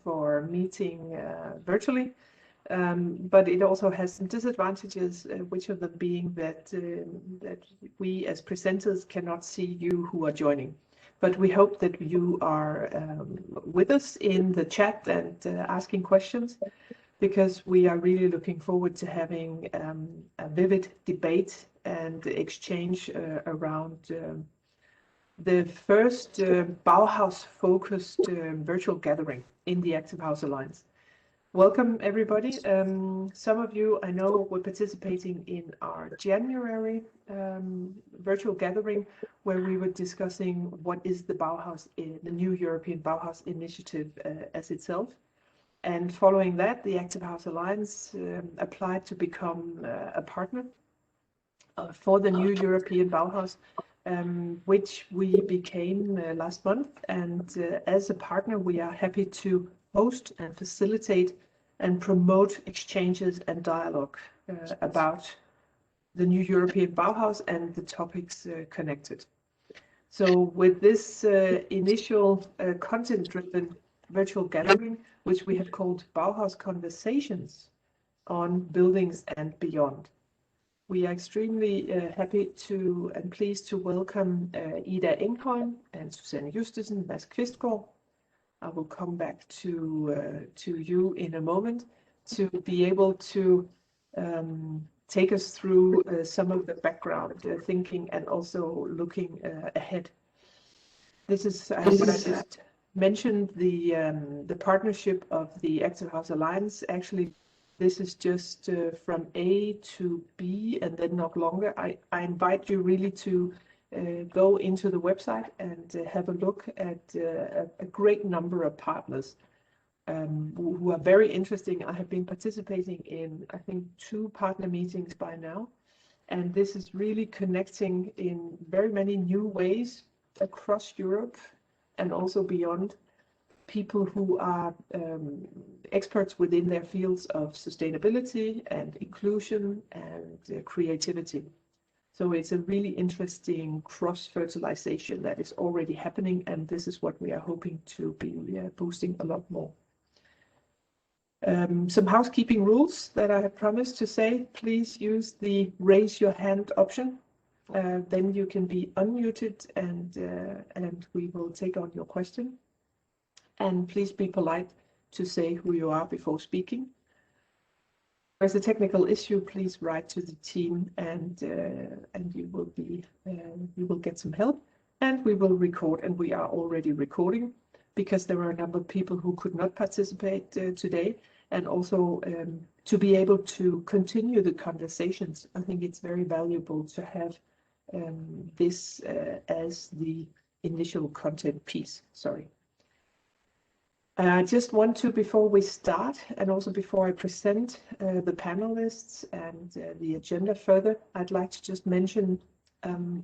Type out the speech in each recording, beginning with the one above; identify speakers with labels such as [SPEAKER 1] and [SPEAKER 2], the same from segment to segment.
[SPEAKER 1] for meeting virtually, but it also has some disadvantages, which of them being that we as presenters cannot see you who are joining. But we hope that you are with us in the chat and asking questions, because we are really looking forward to having a vivid debate and exchange around the first Bauhaus-focused virtual gathering in the Active House Alliance. Welcome, everybody. Some of you I know were participating in our January virtual gathering, where we were discussing what is the Bauhaus, the new European Bauhaus initiative as itself. And following that, the Active House Alliance applied to become a partner for the new European Bauhaus, which we became last month. And as a partner, we are happy to host and facilitate and promote exchanges and dialogue about the new European Bauhaus and the topics connected. So with this initial content-driven virtual gathering, which we have called Bauhaus Conversations on Buildings and Beyond, we are extremely happy to and pleased to welcome Ida Engholm and Susanne Justesen, Quistgaard. I will come back to you in a moment to be able to take us through some of the background thinking and also looking ahead. This is, as I just mentioned, the partnership of the Active House Alliance. Actually, this is just from A to B and then not longer. I invite you really to go into the website and have a look at a great number of partners who are very interesting. I have been participating in, I think, 2 partner meetings by now, and this is really connecting in very many new ways across Europe and also beyond, people who are experts within their fields of sustainability and inclusion and creativity. So it's a really interesting cross-fertilization that is already happening, and this is what we are hoping to be boosting a lot more. Some housekeeping rules that I have promised to say. Please use the raise your hand option. Then you can be unmuted and we will take on your question. And please be polite to say who you are before speaking. If there's a technical issue, please write to the team, and you will get some help. And we will record, and we are already recording, because there are a number of people who could not participate today, and also to be able to continue the conversations. I think it's very valuable to have this as the initial content piece. Sorry. I just want to, before we start, and also before I present the panelists and the agenda further, I'd like to just mention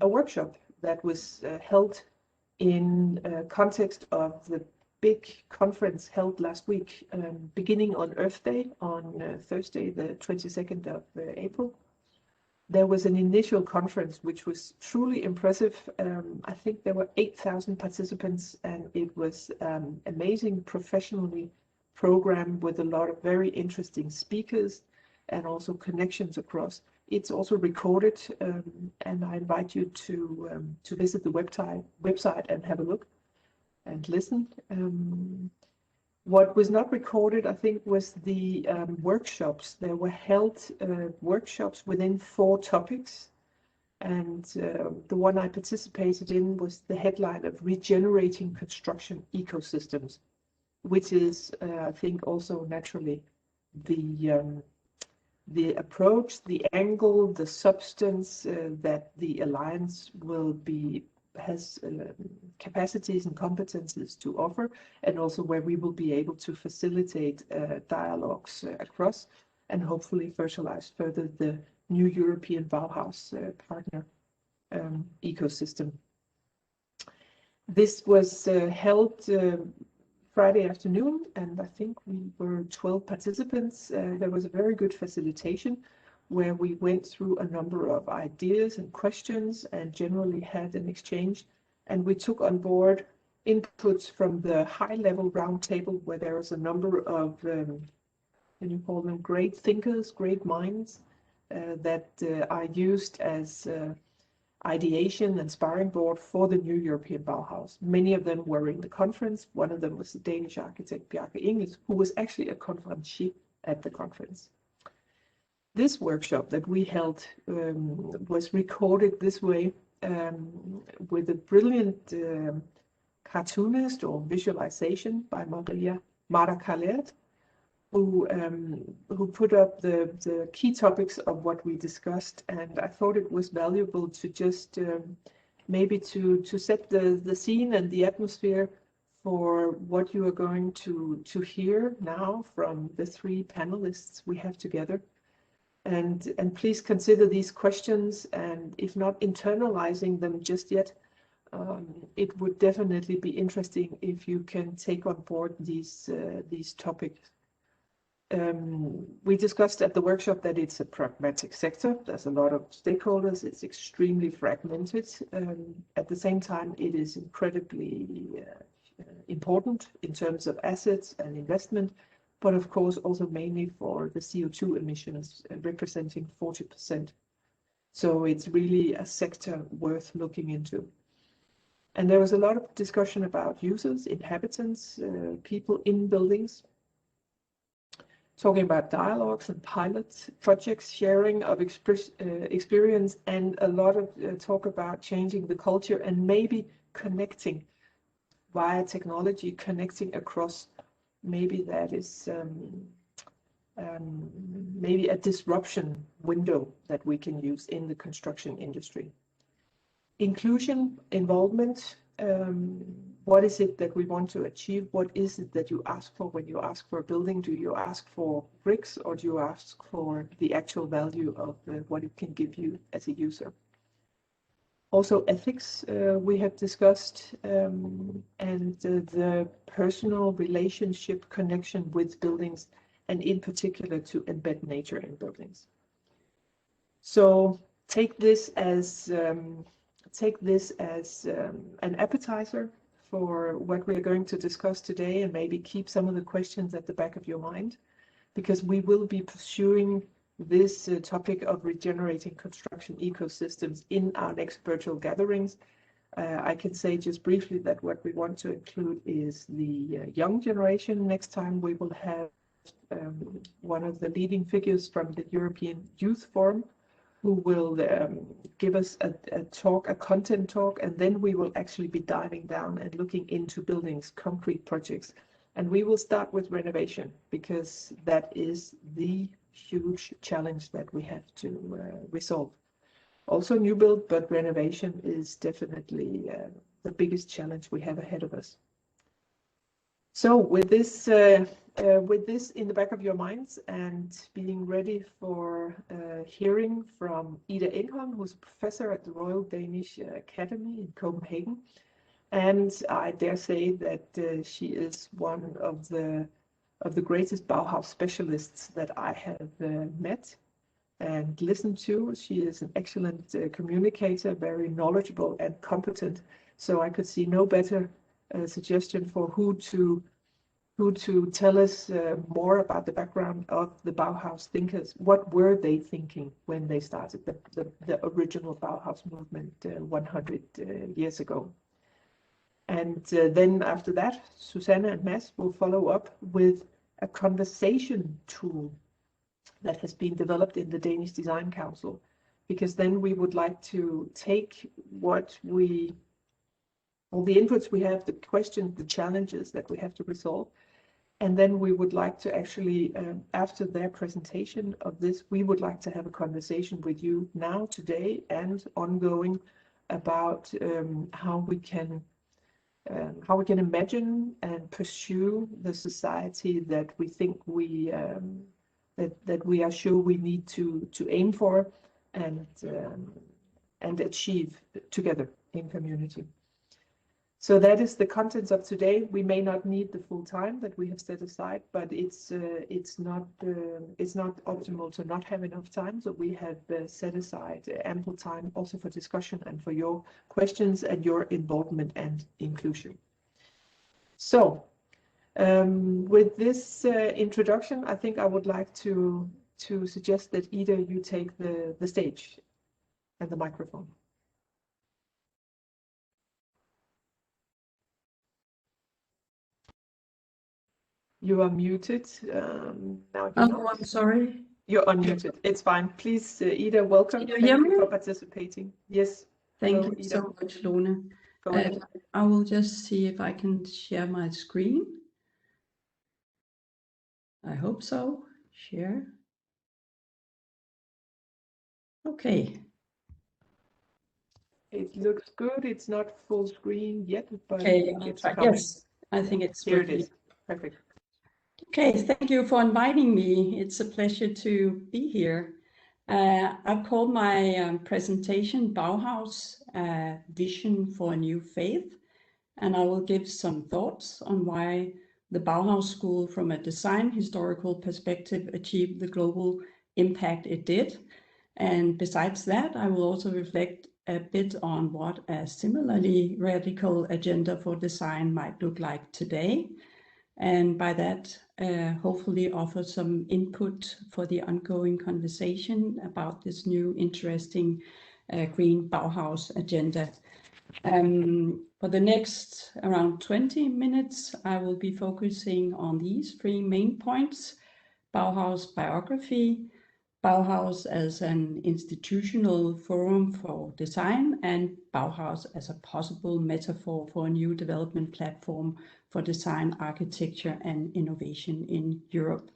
[SPEAKER 1] a workshop that was held in context of the big conference held last week, beginning on Earth Day, on Thursday, the 22nd of April. There was an initial conference which was truly impressive. I think there were 8,000 participants, and it was amazing, professionally programmed with a lot of very interesting speakers and also connections across. It's also recorded, and I invite you to visit the website and have a look and listen. What was not recorded, I think, was the workshops. There were held workshops within 4 topics, and the one I participated in was the headline of Regenerating Construction Ecosystems, which is, I think, also naturally the approach, the angle, the substance that the Alliance has capacities and competences to offer, and also where we will be able to facilitate dialogues across and hopefully fertilize further the new European Bauhaus partner ecosystem. This was held Friday afternoon, and I think we were 12 participants. There was a very good facilitation where we went through a number of ideas and questions and generally had an exchange. And we took on board inputs from the high-level roundtable, where there is a number of, can you call them great thinkers, great minds, that are used as ideation and sparring board for the new European Bauhaus. Many of them were in the conference. One of them was the Danish architect Ida Engholm, who was actually a conferencier at the conference. This workshop that we held was recorded this way with a brilliant cartoonist or visualization by Mara Khaled, who put up the key topics of what we discussed, and I thought it was valuable to just maybe to set the scene and the atmosphere for what you are going to hear now from the three panelists we have together. And please consider these questions, and if not internalizing them just yet, it would definitely be interesting if you can take on board these topics. We discussed at the workshop that it's a pragmatic sector. There's a lot of stakeholders. It's extremely fragmented. At the same time, it is incredibly important in terms of assets and investment, but of course also mainly for the CO2 emissions, representing 40%. So it's really a sector worth looking into. And there was a lot of discussion about users, inhabitants, people in buildings, talking about dialogues and pilot projects, sharing of experience, and a lot of talk about changing the culture and maybe connecting via technology, connecting across. Maybe that is maybe a disruption window that we can use in the construction industry. Inclusion, involvement, what is it that we want to achieve? What is it that you ask for when you ask for a building? Do you ask for bricks, or do you ask for the actual value of what it can give you as a user? Also ethics we have discussed, and the personal relationship connection with buildings, and in particular to embed nature in buildings. So take this as an appetizer for what we're going to discuss today, and maybe keep some of the questions at the back of your mind, because we will be pursuing this topic of regenerating construction ecosystems in our next virtual gatherings. I can say just briefly that what we want to include is the young generation. Next time we will have one of the leading figures from the European Youth Forum, who will give us a content talk, and then we will actually be diving down and looking into buildings, concrete projects. And we will start with renovation, because that is the huge challenge that we have to resolve. Also new build, but renovation is definitely the biggest challenge we have ahead of us. So with this in the back of your minds, and being ready for hearing from Ida Engholm, who's a professor at the Royal Danish Academy in Copenhagen, and I dare say that she is one of the greatest Bauhaus specialists that I have met and listened to. She is an excellent communicator, very knowledgeable and competent. So I could see no better suggestion for who to tell us more about the background of the Bauhaus thinkers. What were they thinking when they started the original Bauhaus movement 100 years ago? And then after that, Susanne and Mads will follow up with a conversation tool that has been developed in the Danish Design Council, because then we would like to take all the inputs we have, the questions, the challenges that we have to resolve, and then we would like to actually, after their presentation of this, we would like to have a conversation with you now, today, and ongoing about how we can imagine and pursue the society that we think that we are sure we need to aim for and achieve together in community. So that is the contents of today. We may not need the full time that we have set aside, but it's not optimal to not have enough time. So we have set aside ample time also for discussion and for your questions and your involvement and inclusion. So, with this introduction, I think I would like to suggest that Ida, you take the stage and the microphone. You are muted. Now you're not.
[SPEAKER 2] I'm sorry.
[SPEAKER 1] You're unmuted. It's fine. Please, Ida, welcome.
[SPEAKER 2] Can you hear
[SPEAKER 1] Thank you
[SPEAKER 2] me?
[SPEAKER 1] for participating. Yes.
[SPEAKER 2] Thank
[SPEAKER 1] Hello,
[SPEAKER 2] you
[SPEAKER 1] Ida.
[SPEAKER 2] so much, Lone.
[SPEAKER 1] Go ahead.
[SPEAKER 2] I will just see if I can share my screen. I hope so. Share. Okay.
[SPEAKER 1] It looks good. It's not full screen yet, but I
[SPEAKER 2] Okay,
[SPEAKER 1] think it's
[SPEAKER 2] right.
[SPEAKER 1] coming.
[SPEAKER 2] Yes, I think it's
[SPEAKER 1] Here
[SPEAKER 2] working.
[SPEAKER 1] it is. Perfect.
[SPEAKER 2] Okay, thank you for inviting me. It's a pleasure to be here. I've called my presentation Bauhaus, Vision for a New Faith, and I will give some thoughts on why the Bauhaus School, from a design historical perspective, achieved the global impact it did. And besides that, I will also reflect a bit on what a similarly radical agenda for design might look like today. And by that, hopefully offer some input for the ongoing conversation about this new interesting green Bauhaus agenda. For the next around 20 minutes, I will be focusing on these three main points: Bauhaus Biography, Bauhaus as an institutional forum for design, and Bauhaus as a possible metaphor for a new development platform for design, architecture, and innovation in Europe.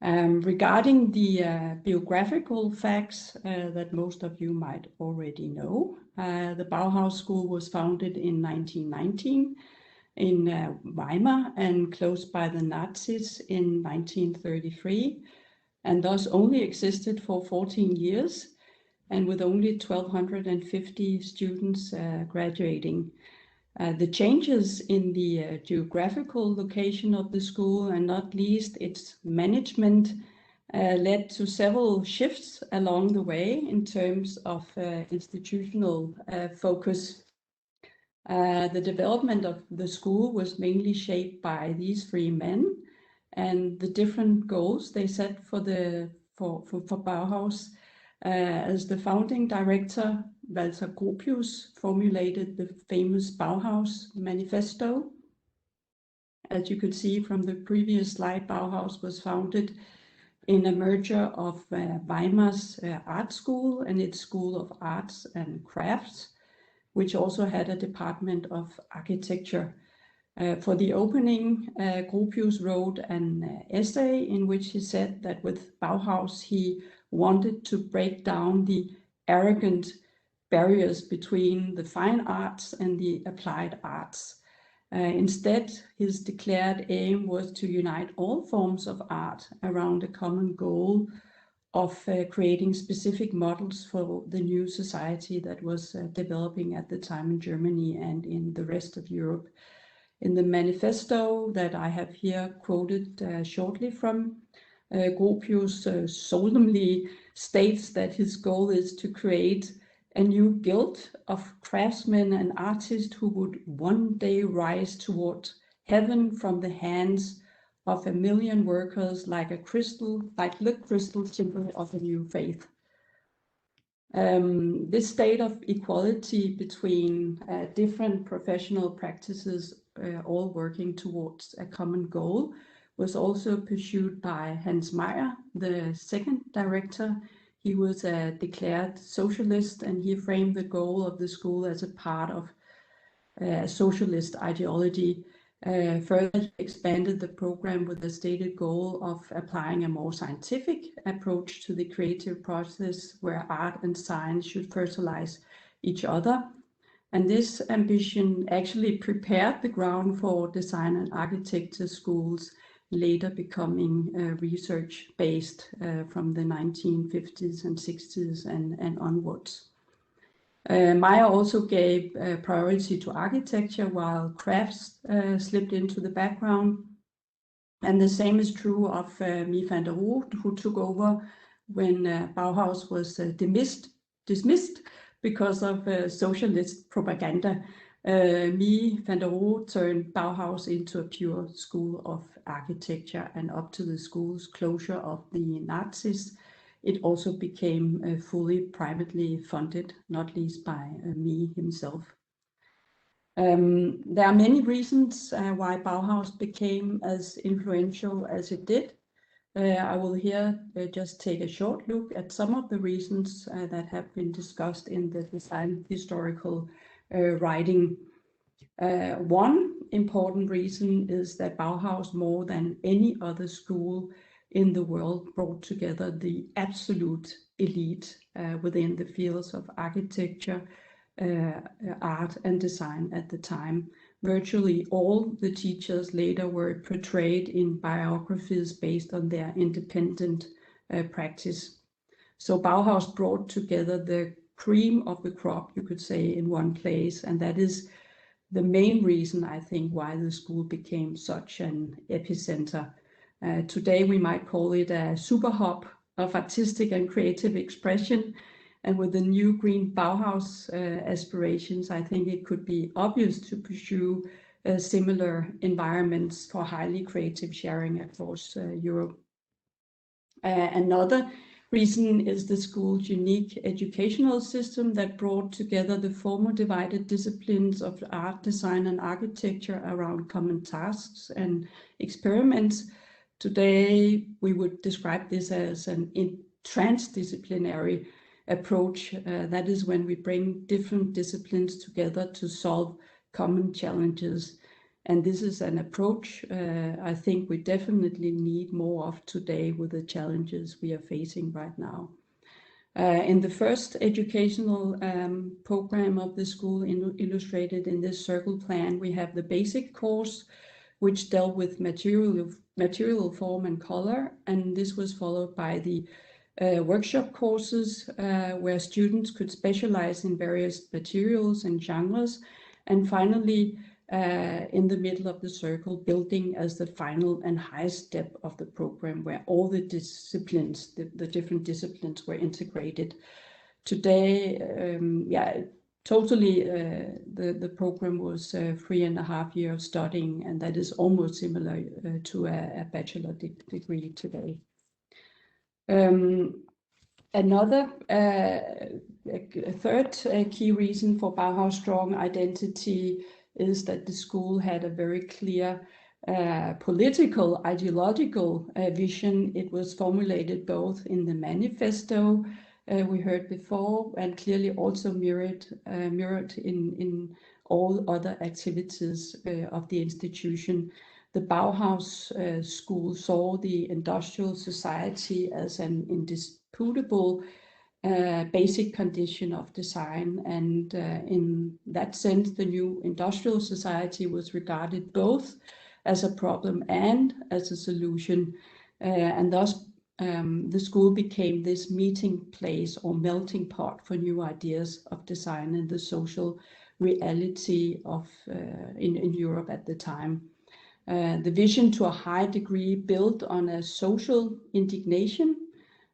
[SPEAKER 2] Regarding the biographical facts that most of you might already know, the Bauhaus School was founded in 1919 in Weimar and closed by the Nazis in 1933, and thus only existed for 14 years, and with only 1,250 students graduating. The changes in the geographical location of the school, and not least its management, led to several shifts along the way in terms of institutional focus. The development of the school was mainly shaped by these three men and the different goals they set for Bauhaus. As the founding director, Walter Gropius formulated the famous Bauhaus Manifesto. As you could see from the previous slide, Bauhaus was founded in a merger of Weimar's art school and its School of Arts and Crafts, which also had a department of architecture. For the opening, Gropius wrote an essay in which he said that with Bauhaus he wanted to break down the arrogant barriers between the fine arts and the applied arts. Instead, his declared aim was to unite all forms of art around a common goal of creating specific models for the new society that was developing at the time in Germany and in the rest of Europe. In the manifesto that I have here quoted shortly from, Gropius solemnly states that his goal is to create a new guild of craftsmen and artists who would one day rise toward heaven from the hands of 1 million workers like the crystal symbol of a new faith. This state of equality between different professional practices, all working towards a common goal, was also pursued by Hans Meyer, the second director. He was a declared socialist, and he framed the goal of the school as a part of a socialist ideology. Further, he expanded the program with the stated goal of applying a more scientific approach to the creative process where art and science should fertilize each other. And this ambition actually prepared the ground for design and architecture schools, later becoming research-based from the 1950s and 60s and onwards. Meyer also gave priority to architecture while crafts slipped into the background. And the same is true of Mies van der Rohe, who took over when Bauhaus was dismissed because of socialist propaganda. Van der Rohe turned Bauhaus into a pure school of architecture, and up to the school's closure of the Nazis, it also became fully privately funded, not least by himself. There are many reasons why Bauhaus became as influential as it did. I will here just take a short look at some of the reasons that have been discussed in the design historical writing. One important reason is that Bauhaus, more than any other school in the world, brought together the absolute elite within the fields of architecture, art and design at the time. Virtually all the teachers later were portrayed in biographies based on their independent practice. So Bauhaus brought together the cream of the crop, you could say, in one place, and that is the main reason, I think, why the school became such an epicenter. Today we might call it a super hub of artistic and creative expression. And with the new green Bauhaus aspirations, I think it could be obvious to pursue similar environments for highly creative sharing across Europe. Another reason is the school's unique educational system that brought together the former divided disciplines of art, design, and architecture around common tasks and experiments. Today, we would describe this as an transdisciplinary approach. That is when we bring different disciplines together to solve common challenges. And this is an approach I think we definitely need more of today with the challenges we are facing right now. In the first educational program of the school illustrated in this circle plan, we have the basic course, which dealt with material form and color. And this was followed by the workshop courses where students could specialize in various materials and genres. And finally, in the middle of the circle, building as the final and highest step of the program, where all the disciplines, the different disciplines were integrated. Today, totally, the program was 3.5 years of studying, and that is almost similar to a bachelor degree today. Another third key reason for Bauhaus' strong identity is that the school had a very clear political, ideological vision. It was formulated both in the manifesto we heard before, and clearly also mirrored in all other activities of the institution. The Bauhaus school saw the industrial society as an indisputable basic condition of design, and in that sense the new industrial society was regarded both as a problem and as a solution, and thus the school became this meeting place or melting pot for new ideas of design and the social reality of in Europe at the time. The vision to a high degree built on a social indignation,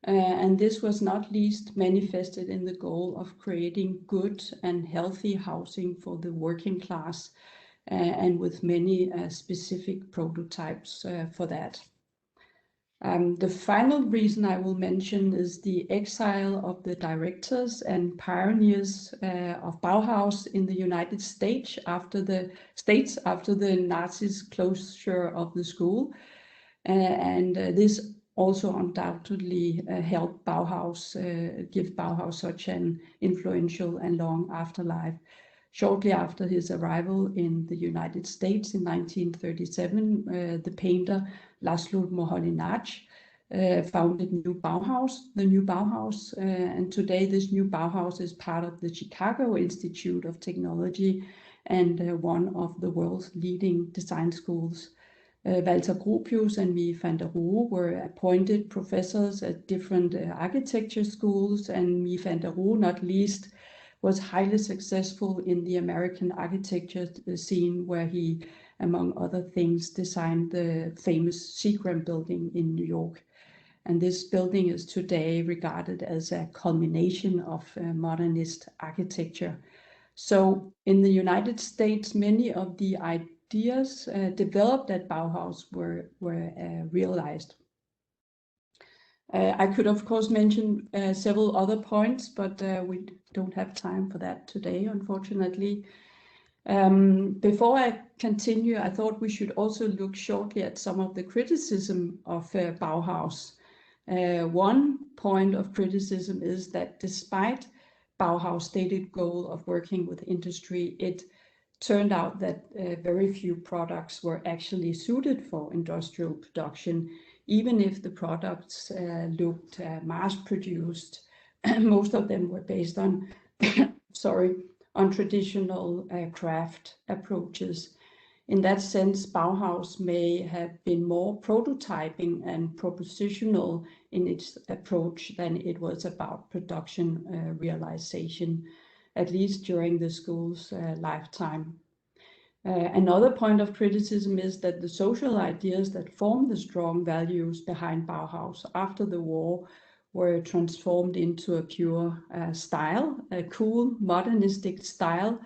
[SPEAKER 2] and this was not least manifested in the goal of creating good and healthy housing for the working class, and with many specific prototypes for that. The final reason I will mention is the exile of the directors and pioneers of Bauhaus in the United States after the Nazis' closure of the school, and this also undoubtedly helped Bauhaus give Bauhaus such an influential and long afterlife. Shortly after his arrival in the United States in 1937, the painter Laszlo Moholy-Nagy founded the new Bauhaus, and today this new Bauhaus is part of the Chicago Institute of Technology and one of the world's leading design schools. Walter Gropius and Van der Rohe were appointed professors at different architecture schools, and Van der Rohe, not least, was highly successful in the American architecture scene, where he, among other things, designed the famous Seagram building in New York. And this building is today regarded as a culmination of modernist architecture. So in the United States, many of the ideas developed at Bauhaus were realized. I could, of course, mention several other points, but we don't have time for that today, unfortunately. Before I continue, I thought we should also look shortly at some of the criticism of Bauhaus. One point of criticism is that despite Bauhaus' stated goal of working with industry, it turned out that very few products were actually suited for industrial production, even if the products looked mass-produced. Most of them were based on, on traditional craft approaches. In that sense, Bauhaus may have been more prototyping and propositional in its approach than it was about production realization, at least during the school's lifetime. Another point of criticism is that the social ideas that form the strong values behind Bauhaus after the war were transformed into a pure style, a cool modernistic style,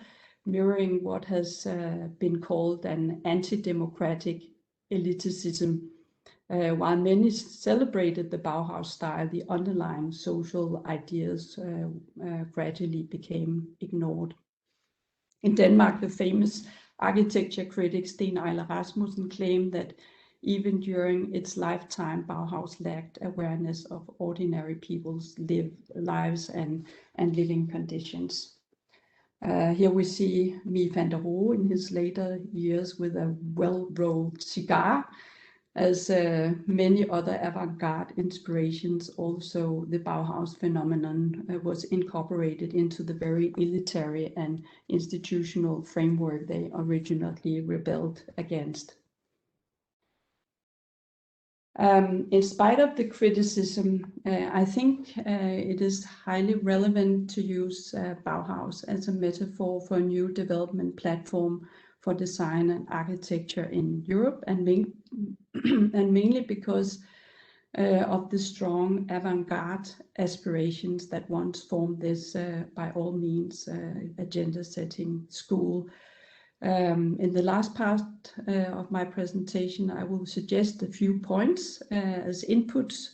[SPEAKER 2] mirroring what has been called an anti-democratic elitism. While many celebrated the Bauhaus style, the underlying social ideas gradually became ignored. In Denmark, the famous architecture critic Sten Eiler Rasmussen claimed that even during its lifetime, Bauhaus lacked awareness of ordinary people's lives and living conditions. Here we see Mies van der Rohe in his later years with a well-rolled cigar. As many other avant-garde inspirations, also the Bauhaus phenomenon was incorporated into the very elitary and institutional framework they originally rebelled against. In spite of the criticism, I think it is highly relevant to use Bauhaus as a metaphor for a new development platform for design and architecture in Europe, and mainly because of the strong avant-garde aspirations that once formed this, by all means, agenda-setting school. In the last part of my presentation, I will suggest a few points as inputs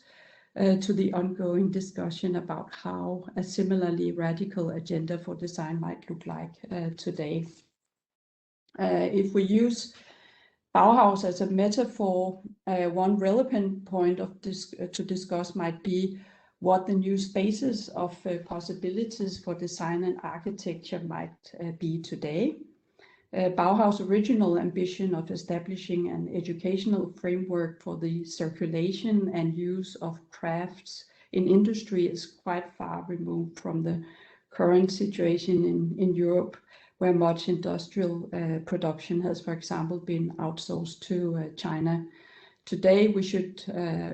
[SPEAKER 2] to the ongoing discussion about how a similarly radical agenda for design might look like today. If we use Bauhaus as a metaphor, one relevant point to discuss might be what the new spaces of possibilities for design and architecture might be today. Bauhaus' original ambition of establishing an educational framework for the circulation and use of crafts in industry is quite far removed from the current situation in Europe, where much industrial production has, for example, been outsourced to China. Today, we should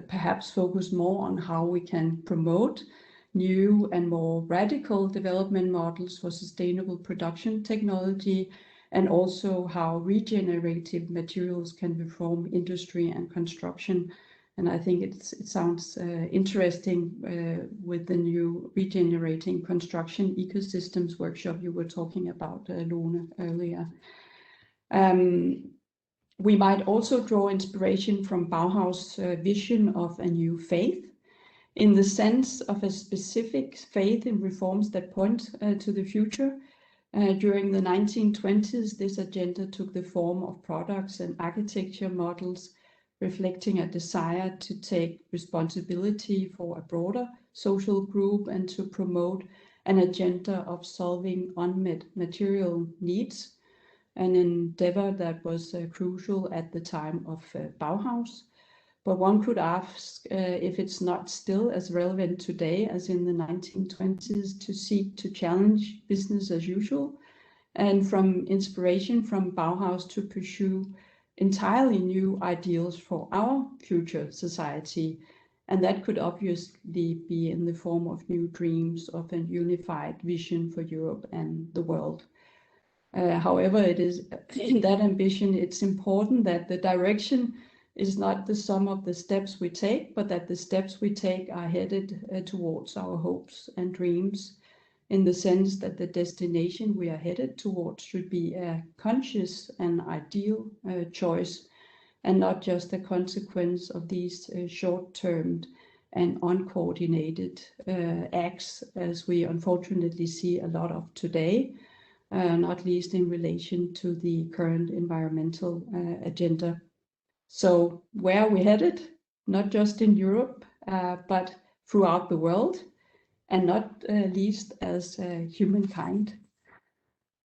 [SPEAKER 2] perhaps focus more on how we can promote new and more radical development models for sustainable production technology, and also how regenerative materials can reform industry and construction. And I think it sounds interesting with the new regenerating construction ecosystems workshop you were talking about, Lone, earlier. We might also draw inspiration from Bauhaus' vision of a new faith, in the sense of a specific faith in reforms that point to the future. During the 1920s, this agenda took the form of products and architecture models reflecting a desire to take responsibility for a broader social group and to promote an agenda of solving unmet material needs, an endeavor that was crucial at the time of Bauhaus. But one could ask if it's not still as relevant today as in the 1920s to seek to challenge business as usual, and from inspiration from Bauhaus to pursue entirely new ideals for our future society. And that could obviously be in the form of new dreams of a unified vision for Europe and the world. However, it is in that ambition, it's important that the direction is not the sum of the steps we take, but that the steps we take are headed towards our hopes and dreams. in the sense that the destination we are headed towards should be a conscious and ideal choice, and not just a consequence of these short-term and uncoordinated acts, as we unfortunately see a lot of today, not least in relation to the current environmental agenda. So where are we headed? Not just in Europe, but throughout the world, and not least as humankind.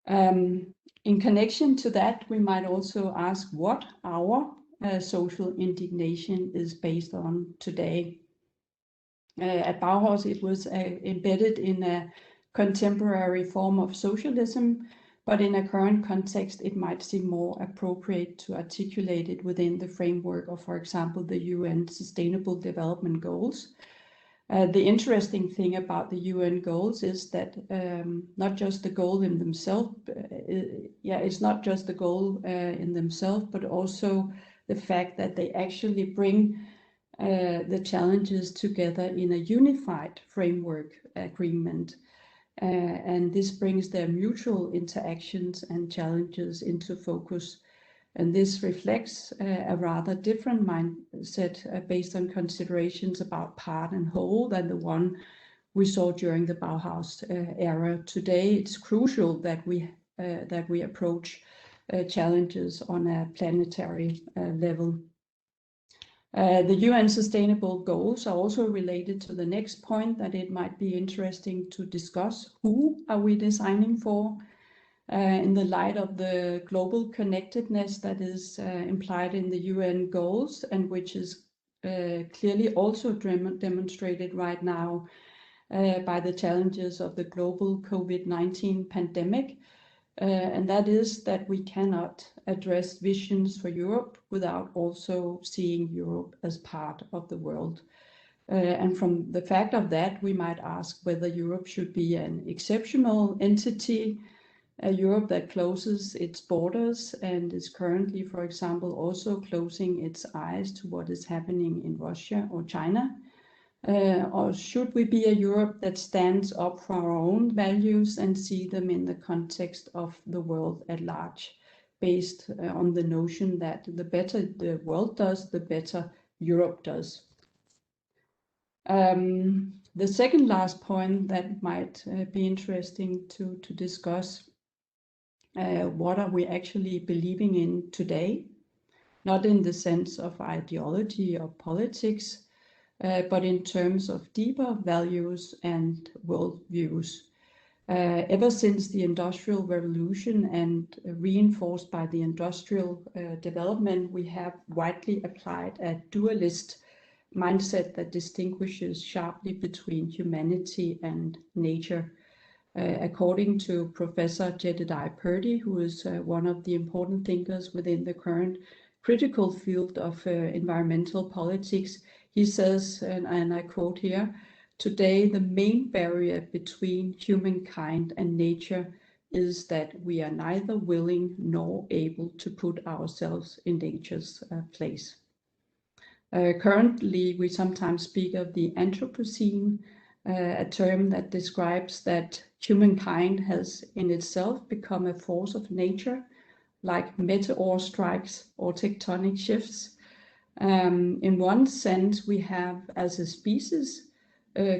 [SPEAKER 2] In connection to that, we might also ask what our social indignation is based on today. At Bauhaus, it was embedded in a contemporary form of socialism, but in a current context, it might seem more appropriate to articulate it within the framework of, for example, the UN Sustainable Development Goals. The interesting thing about the UN goals is that not just the goal in themselves, it's not just the goal in themselves, but also the fact that they actually bring the challenges together in a unified framework agreement. And this brings their mutual interactions and challenges into focus. And this reflects a rather different mindset based on considerations about part and whole than the one we saw during the Bauhaus era. Today, it's crucial that we approach challenges on a planetary level. The UN Sustainable Goals are also related to the next point, that it might be interesting to discuss who are we designing for in the light of the global connectedness that is implied in the UN goals, and which is clearly also demonstrated right now by the challenges of the global COVID-19 pandemic. And that is that we cannot address visions for Europe without also seeing Europe as part of the world. And from the fact of that, we might ask whether Europe should be an exceptional entity, a Europe that closes its borders and is currently, for example, also closing its eyes to what is happening in Russia or China. Or should we be a Europe that stands up for our own values and see them in the context of the world at large, based on the notion that the better the world does, the better Europe does? The second last point that might be interesting to discuss, what are we actually believing in today? Not in the sense of ideology or politics, but in terms of deeper values and worldviews. Ever since the Industrial Revolution and reinforced by the industrial development, we have widely applied a dualist mindset that distinguishes sharply between humanity and nature. According to Professor Jedediah Purdy, who is one of the important thinkers within the current critical field of environmental politics, he says, and I quote here, "Today, the main barrier between humankind and nature is that we are neither willing nor able to put ourselves in nature's place." Currently, we sometimes speak of the Anthropocene, a term that describes that humankind has in itself become a force of nature, like meteor strikes or tectonic shifts. In one sense, we have, as a species,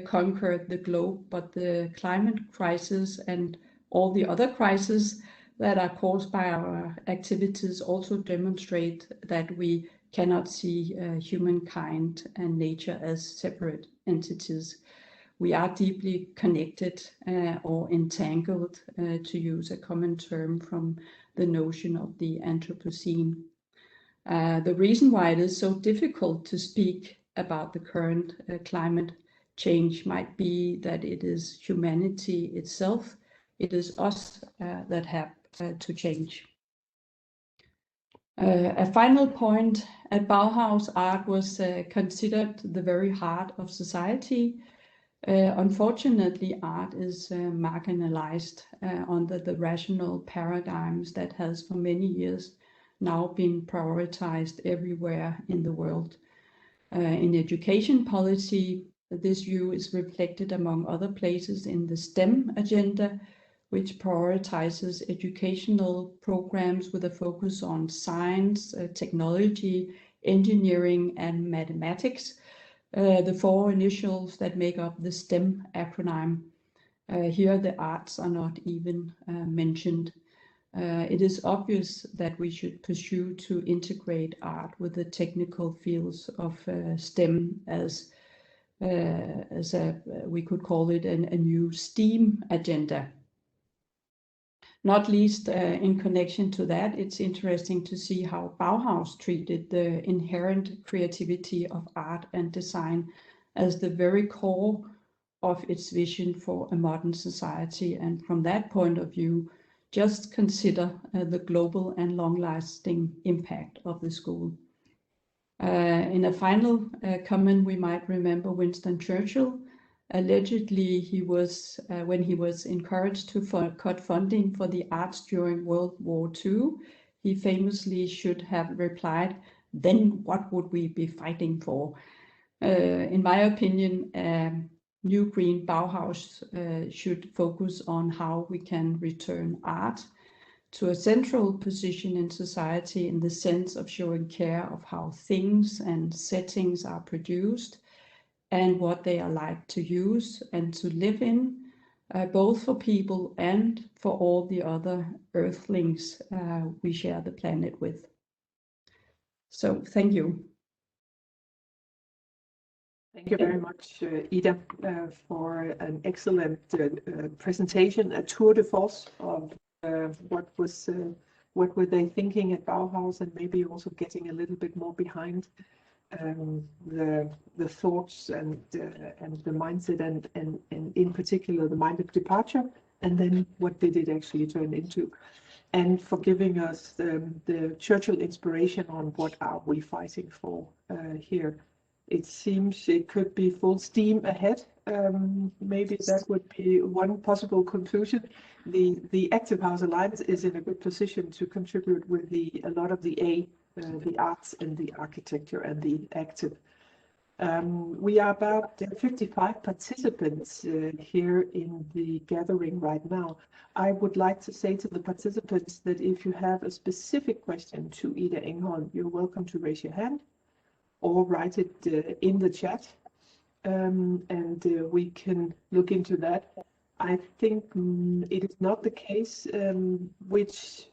[SPEAKER 2] conquered the globe, but the climate crisis and all the other crises that are caused by our activities also demonstrate that we cannot see humankind and nature as separate entities. We are deeply connected or entangled, to use a common term from the notion of the Anthropocene. The reason why it is so difficult to speak about the current climate change might be that it is humanity itself, it is us that have to change. A final point, at Bauhaus, art was considered the very heart of society. Unfortunately, art is marginalized under the rational paradigms that has for many years now been prioritized everywhere in the world. In education policy, This view is reflected among other places in the STEM agenda, which prioritizes educational programs with a focus on science, technology, engineering, and mathematics, the four initials that make up the STEM acronym. Here the arts are not even mentioned. It is obvious that we should pursue to integrate art with the technical fields of STEM as we could call it a new STEAM agenda. Not least in connection to that, it's interesting to see how Bauhaus treated the inherent creativity of art and design as the very core of its vision for a modern society. And from that point of view, just consider the global and long-lasting impact of the school. In a final comment, we might remember Winston Churchill. Allegedly, he was, when he was encouraged to cut funding for the arts during World War II, he famously should have replied, "Then what would we be fighting for?" In my opinion, New Green Bauhaus should focus on how we can return art to a central position in society in the sense of showing care of how things and settings are produced and what they are like to use and to live in, both for people and for all the other earthlings we share the planet with. So thank you.
[SPEAKER 1] Thank you very much, Ida, for an excellent presentation, a tour de force of what were they thinking at Bauhaus, and maybe also getting a little bit more behind the thoughts and the mindset and in particular the mind of departure, and then what did it actually turn into, and for giving us the Churchill inspiration on what are we fighting for here. It seems it could be full steam ahead. Maybe that would be one possible conclusion. The Active House Alliance is in a good position to contribute with a lot of the arts and the architecture and the active. We are about 55 participants here in the gathering right now. I would like to say to the participants that if you have a specific question to Ida Engholm, you're welcome to raise your hand or write it in the chat, and we can look into that. I think it is not the case, which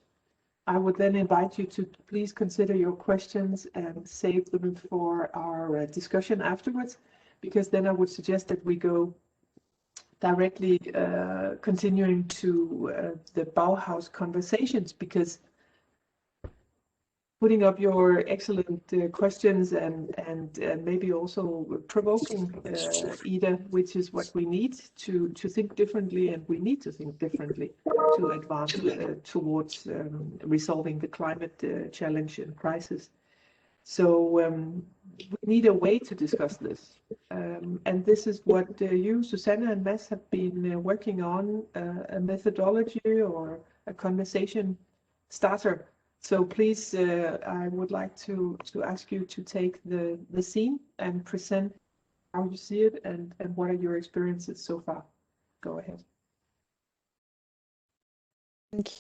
[SPEAKER 1] I would then invite you to please consider your questions and save them for our discussion afterwards, because then I would suggest that we go directly continuing to the Bauhaus Conversations, because putting up your excellent questions and maybe also provoking Ida, which is what we need to think differently, and we need to think differently to advance towards resolving the climate challenge and crisis. So we need a way to discuss this. And this is what you, Susanne and Mads, have been working on, a methodology or a conversation starter. So please, I would like to ask you to take the scene and present how you see it and what are your experiences so far. Go ahead.
[SPEAKER 3] Thank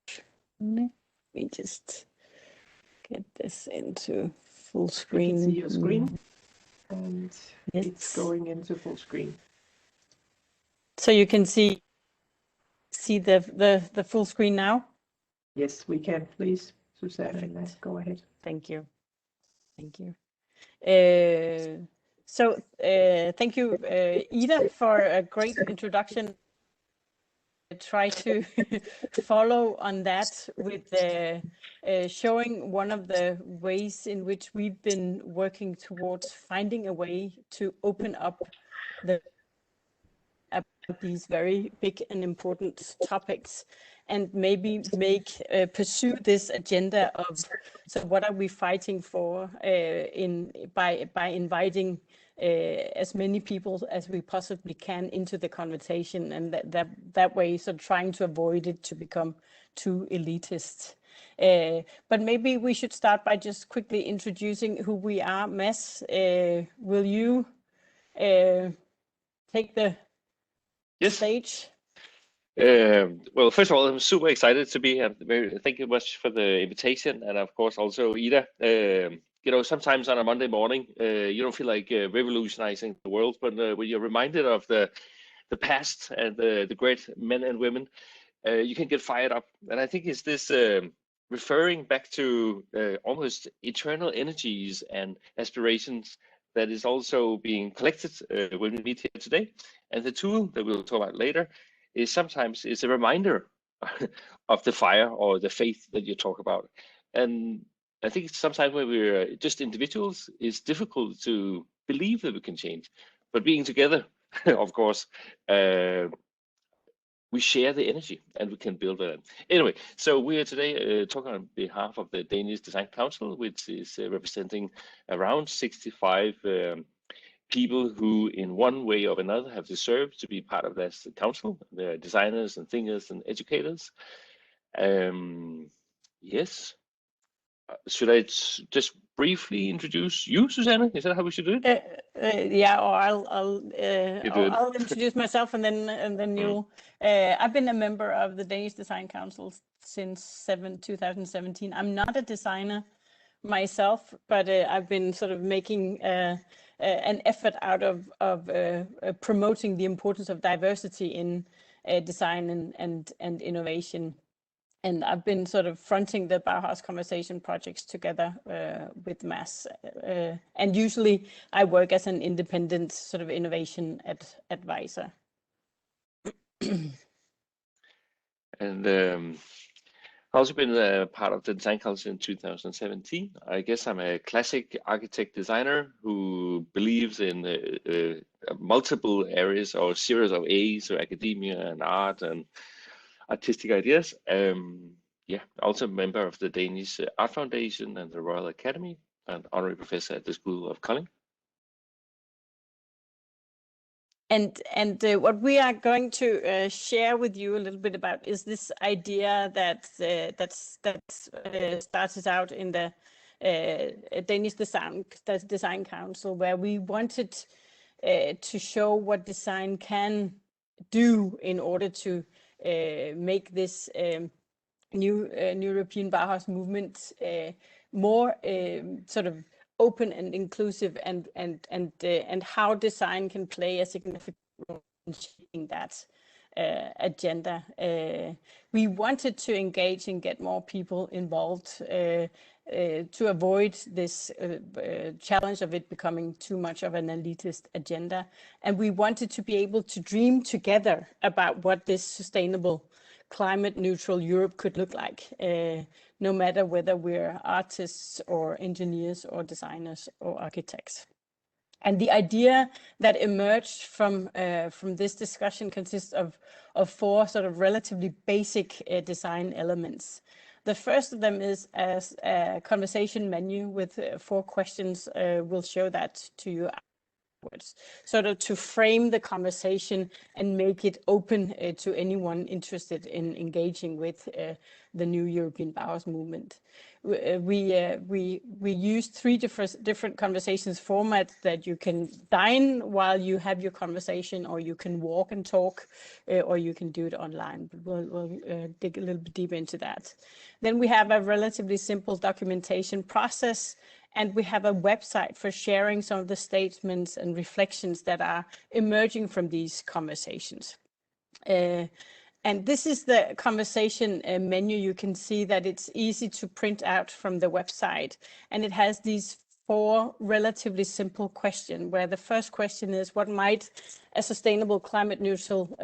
[SPEAKER 3] you. Let me just get this into full screen.
[SPEAKER 1] You can see your screen, and it's going into full screen.
[SPEAKER 3] So you can see the full screen now?
[SPEAKER 1] Yes, we can. Please, Susanne, and Mads, go ahead.
[SPEAKER 3] Thank you. Thank you. Thank you, Ida, for a great introduction. I try to follow on that with showing one of the ways in which we've been working towards finding a way to open up these very big and important topics, and maybe pursue this agenda of, so what are we fighting for by inviting as many people as we possibly can into the conversation, and that way sort of trying to avoid it to become too elitist. But maybe we should start by just quickly introducing who we are. Mads, will you take the
[SPEAKER 4] Yes.
[SPEAKER 3] stage.
[SPEAKER 4] Well, first of all, I'm super excited to be here. Thank you much for the invitation, and of course also Ida. You know, sometimes on a Monday morning, you don't feel like revolutionizing the world, but when you're reminded of the past and the great men and women, you can get fired up. And I think it's this referring back to almost eternal energies and aspirations that is also being collected when we meet here today. And the tool that we'll talk about later is sometimes it's a reminder of the fire or the faith that you talk about. And I think sometimes when we're just individuals, it's difficult to believe that we can change. But being together, of course, we share the energy and we can build it. Anyway, so we are today talking on behalf of the Danish Design Council, which is representing around 65 people who in one way or another have deserved to be part of this council. They're designers and thinkers and educators. Yes. Should I just briefly introduce you, Susanne? Is that how we should do it?
[SPEAKER 3] Yeah, or I'll introduce myself and then you. I've been a member of the Danish Design Council since 2017. I'm not a designer myself, but I've been sort of making an effort out of promoting the importance of diversity in design and innovation. And I've been sort of fronting the Bauhaus Conversation projects together with Mads. And usually I work as an independent sort of innovation advisor.
[SPEAKER 4] And I've also been part of the Design Council in 2017. I guess I'm a classic architect designer who believes in multiple areas or series of A's, so academia and art and artistic ideas. Yeah, also a member of the Danish Art Foundation and the Royal Academy, and honorary professor at the School of Culling.
[SPEAKER 3] And what we are going to share with you a little bit about is this idea that started out in the Danish Design Council, where we wanted to show what design can do in order to make this new European Bauhaus movement more sort of open and inclusive, and how design can play a significant role in shaping that agenda. We wanted to engage and get more people involved to avoid this challenge of it becoming too much of an elitist agenda. And we wanted to be able to dream together about what this sustainable climate neutral Europe could look like, no matter whether we're artists or engineers or designers or architects. And the idea that emerged from this discussion consists of four sort of relatively basic design elements. The first of them is as a conversation menu with 4 questions. We'll show that to you afterwards, sort of to frame the conversation and make it open to anyone interested in engaging with the new European Bauhaus movement. We used 3 different conversations formats that you can dine while you have your conversation, or you can walk and talk, or you can do it online. But we'll dig a little bit deeper into that. Then we have a relatively simple documentation process, and we have a website for sharing some of the statements and reflections that are emerging from these conversations. And this is the conversation menu. You can see that it's easy to print out from the website, and it has these 4 relatively simple questions, where the first question is, what might a sustainable climate neutral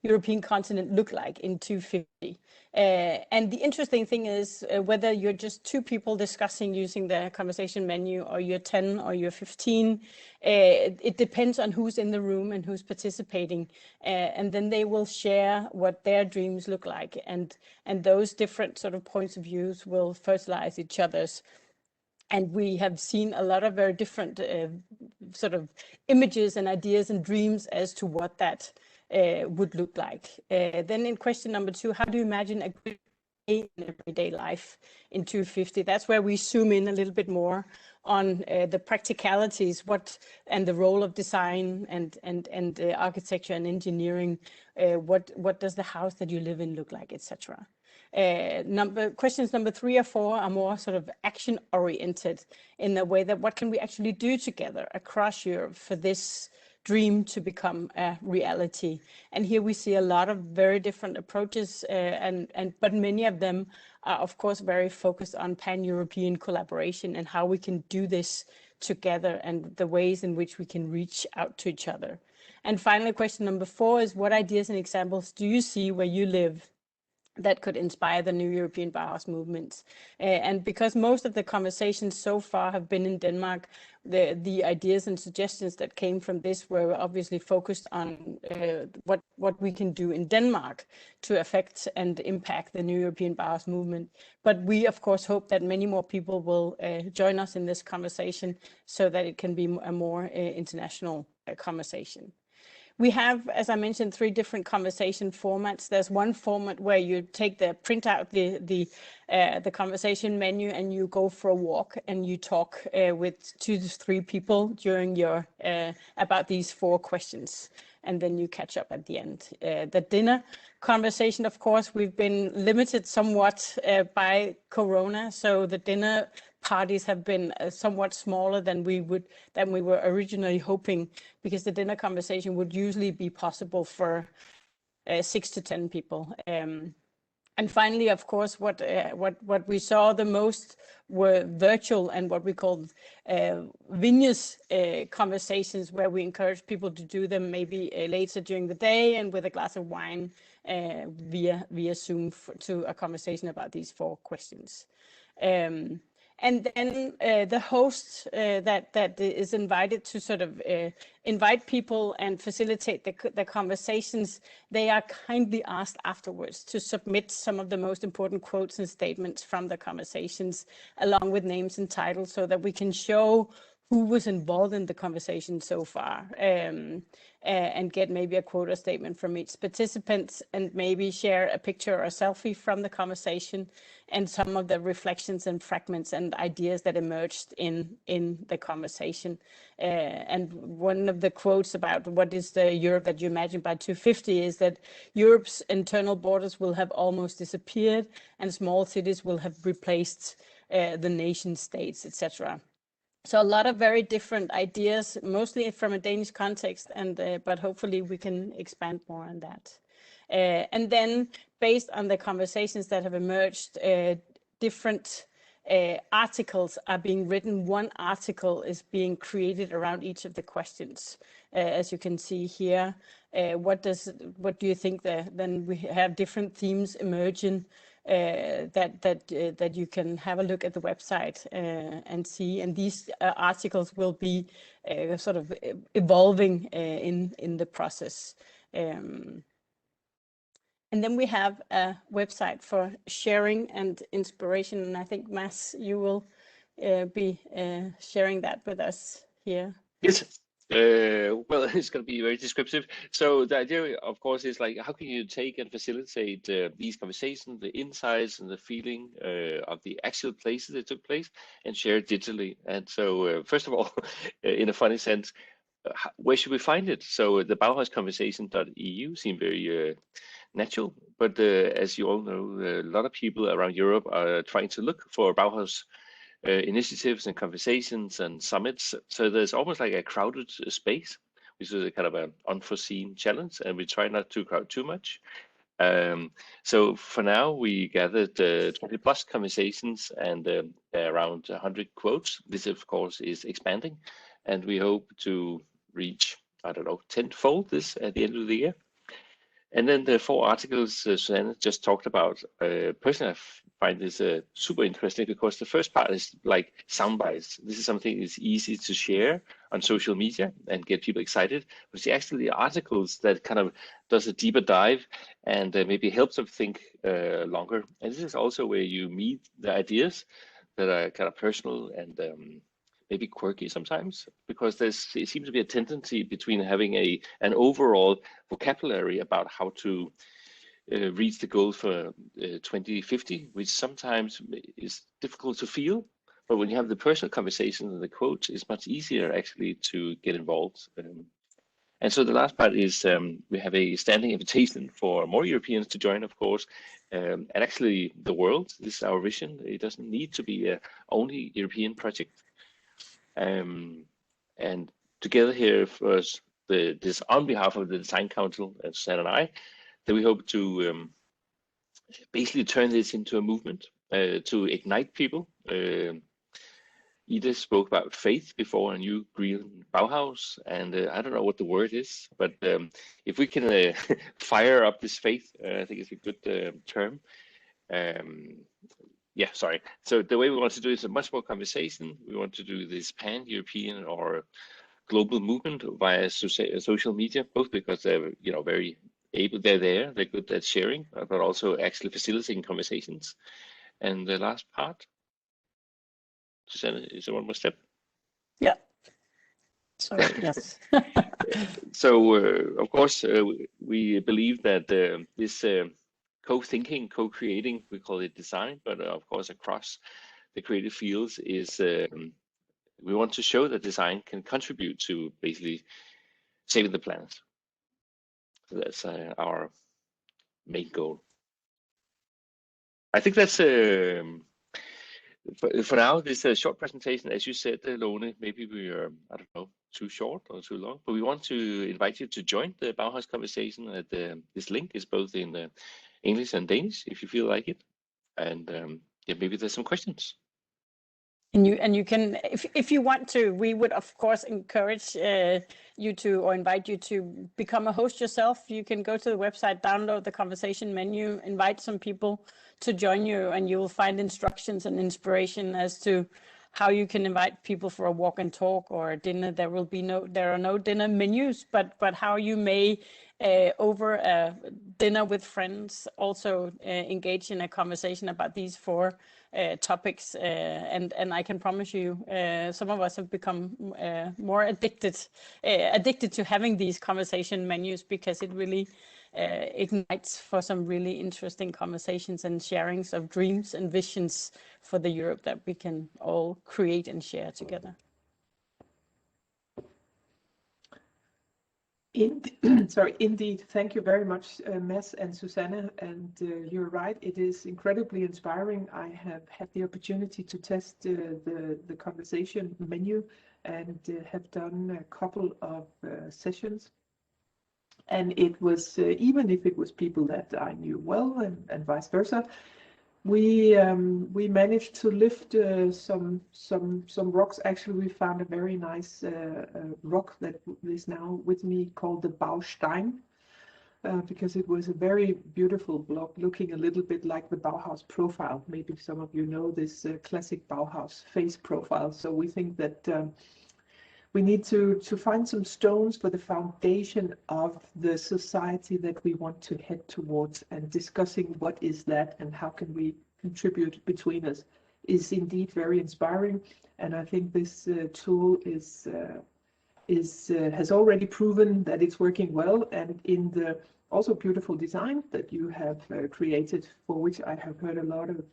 [SPEAKER 3] European continent look like in 2050? And the interesting thing is whether you're just 2 people discussing using the conversation menu, or you're 10 or you're 15, it depends on who's in the room and who's participating. And then they will share what their dreams look like. And those different sort of points of views will fertilize each other's. And we have seen a lot of very different sort of images and ideas and dreams as to what that would look like. Then in question number 2, how do you imagine a good in everyday life in 250. That's where we zoom in a little bit more on the practicalities, and the role of design and architecture and engineering. What does the house that you live in look like, etc. Questions number 3 or 4 are more sort of action oriented in the way that what can we actually do together across Europe for this dream to become a reality. And here we see a lot of very different approaches, but many of them are of course very focused on pan-European collaboration and how we can do this together and the ways in which we can reach out to each other. And finally, question number 4 is, what ideas and examples do you see where you live that could inspire the new European Bauhaus movements? And because most of the conversations so far have been in Denmark, the ideas and suggestions that came from this were obviously focused on what we can do in Denmark to affect and impact the new European Bauhaus movement. But we of course hope that many more people will join us in this conversation so that it can be a more international conversation. We have, as I mentioned, 3 different conversation formats. There's one format where you print out the conversation menu and you go for a walk and you talk with 2 to 3 people during your about these 4 questions, and then you catch up at the end. The dinner conversation, of course, we've been limited somewhat by Corona, so the dinner parties have been somewhat smaller than we were originally hoping, because the dinner conversation would usually be possible for 6 to 10 people. And finally, of course, what we saw the most were virtual and what we called Vinjes conversations, where we encourage people to do them maybe later during the day and with a glass of wine via Zoom to a conversation about these 4 questions. And then the host that is invited to sort of invite people and facilitate the conversations, they are kindly asked afterwards to submit some of the most important quotes and statements from the conversations, along with names and titles, so that we can show who was involved in the conversation so far, and get maybe a quote or statement from each participant, and maybe share a picture or a selfie from the conversation and some of the reflections and fragments and ideas that emerged in the conversation. And one of the quotes about what is the Europe that you imagine by 250 is that Europe's internal borders will have almost disappeared and small cities will have replaced the nation states, etc. So a lot of very different ideas, mostly from a Danish context, but hopefully we can expand more on that. And then, based on the conversations that have emerged, different articles are being written. One article is being created around each of the questions, as you can see here. What do you think? Then we have different themes emerging. That you can have a look at the website and see, and these articles will be sort of evolving in the process. And then we have a website for sharing and inspiration, and I think Mads, you will be sharing that with us here.
[SPEAKER 4] Yes. Well, it's going to be very descriptive. So the idea, of course, is like, how can you take and facilitate these conversations, the insights and the feeling of the actual places that took place, and share it digitally. And so, first of all, in a funny sense, where should we find it? So the Bauhaus Conversation.eu seemed very natural, but as you all know, a lot of people around Europe are trying to look for Bauhaus initiatives and conversations and summits. So there's almost like a crowded space, which is a kind of an unforeseen challenge, and we try not to crowd too much. So for now, we gathered 20 plus conversations and around 100 quotes. This, of course, is expanding, and we hope to reach, I don't know, 10-fold this at the end of the year. And then the 4 articles Susanne just talked about. Personally, I find this super interesting, because the first part is like sound bites. This is something that's easy to share on social media and get people excited. But it's actually the articles that kind of does a deeper dive and maybe helps them think longer. And this is also where you meet the ideas that are kind of personal and maybe quirky sometimes, because it seems to be a tendency between having an overall vocabulary about how to reach the goal for 2050, which sometimes is difficult to feel. But when you have the personal conversation and the quotes, it's much easier actually to get involved. And so the last part is we have a standing invitation for more Europeans to join, of course, and actually the world. This is our vision. It doesn't need to be a only European project. And together here for us, this on behalf of the Design Council, Susanne and I, that we hope to basically turn this into a movement to ignite people. Ida spoke about faith before, a new green Bauhaus, and I don't know what the word is, but if we can fire up this faith, I think it's a good term. Yeah, sorry. So the way we want to do it is a much more conversation. We want to do this pan-European or global movement via social media, both because they're very able, they're good at sharing, but also actually facilitating conversations. And the last part, Susanne, is there one more step?
[SPEAKER 3] Yeah. So yes.
[SPEAKER 4] So of course we believe that this co-thinking, co-creating, we call it design, but of course across the creative fields is we want to show that design can contribute to basically saving the planet. So that's our main goal. I think that's for now, this short presentation, as you said, Lone, maybe we are, I don't know, too short or too long, but we want to invite you to join the Bauhaus conversation. This link is both in English and Danish, if you feel like it. And yeah, maybe there's some questions.
[SPEAKER 3] And you can, if you want to, we would of course encourage you to, or invite you to become a host yourself. You can go to the website, download the conversation menu, invite some people to join you, and you will find instructions and inspiration as to how you can invite people for a walk and talk or a dinner. There are no dinner menus, but how you may over a dinner with friends also engage in a conversation about these four topics, and I can promise you some of us have become more addicted to having these conversation menus, because it really ignites for some really interesting conversations and sharings of dreams and visions for the Europe that we can all create and share together.
[SPEAKER 1] Indeed. Thank you very much, Mads and Susanne. And you're right, it is incredibly inspiring. I have had the opportunity to test the conversation menu and have done a couple of sessions. And it was, even if it was people that I knew well and vice versa, we managed to lift some rocks. Actually, we found a very nice rock that is now with me called the Baustein, because it was a very beautiful block, looking a little bit like the Bauhaus profile. Maybe some of you know this classic Bauhaus face profile. So we think that we need to find some stones for the foundation of the society that we want to head towards, and discussing what is that and how can we contribute between us is indeed very inspiring. And I think this tool has already proven that it's working well, and in the also beautiful design that you have created, for which I have heard a lot of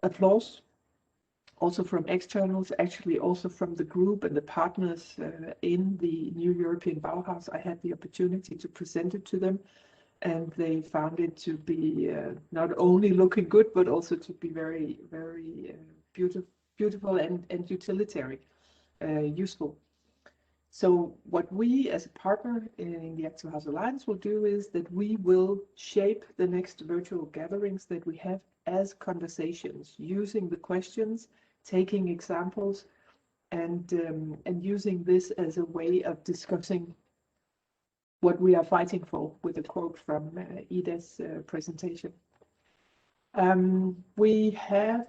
[SPEAKER 1] applause. Also from externals, actually also from the group and the partners in the new European Bauhaus. I had the opportunity to present it to them, and they found it to be not only looking good, but also to be very, very beautiful and utilitarian, useful. So what we as a partner in the Active House Alliance will do is that we will shape the next virtual gatherings that we have as conversations, using the questions, taking examples, and using this as a way of discussing what we are fighting for, with a quote from Ida's presentation. We have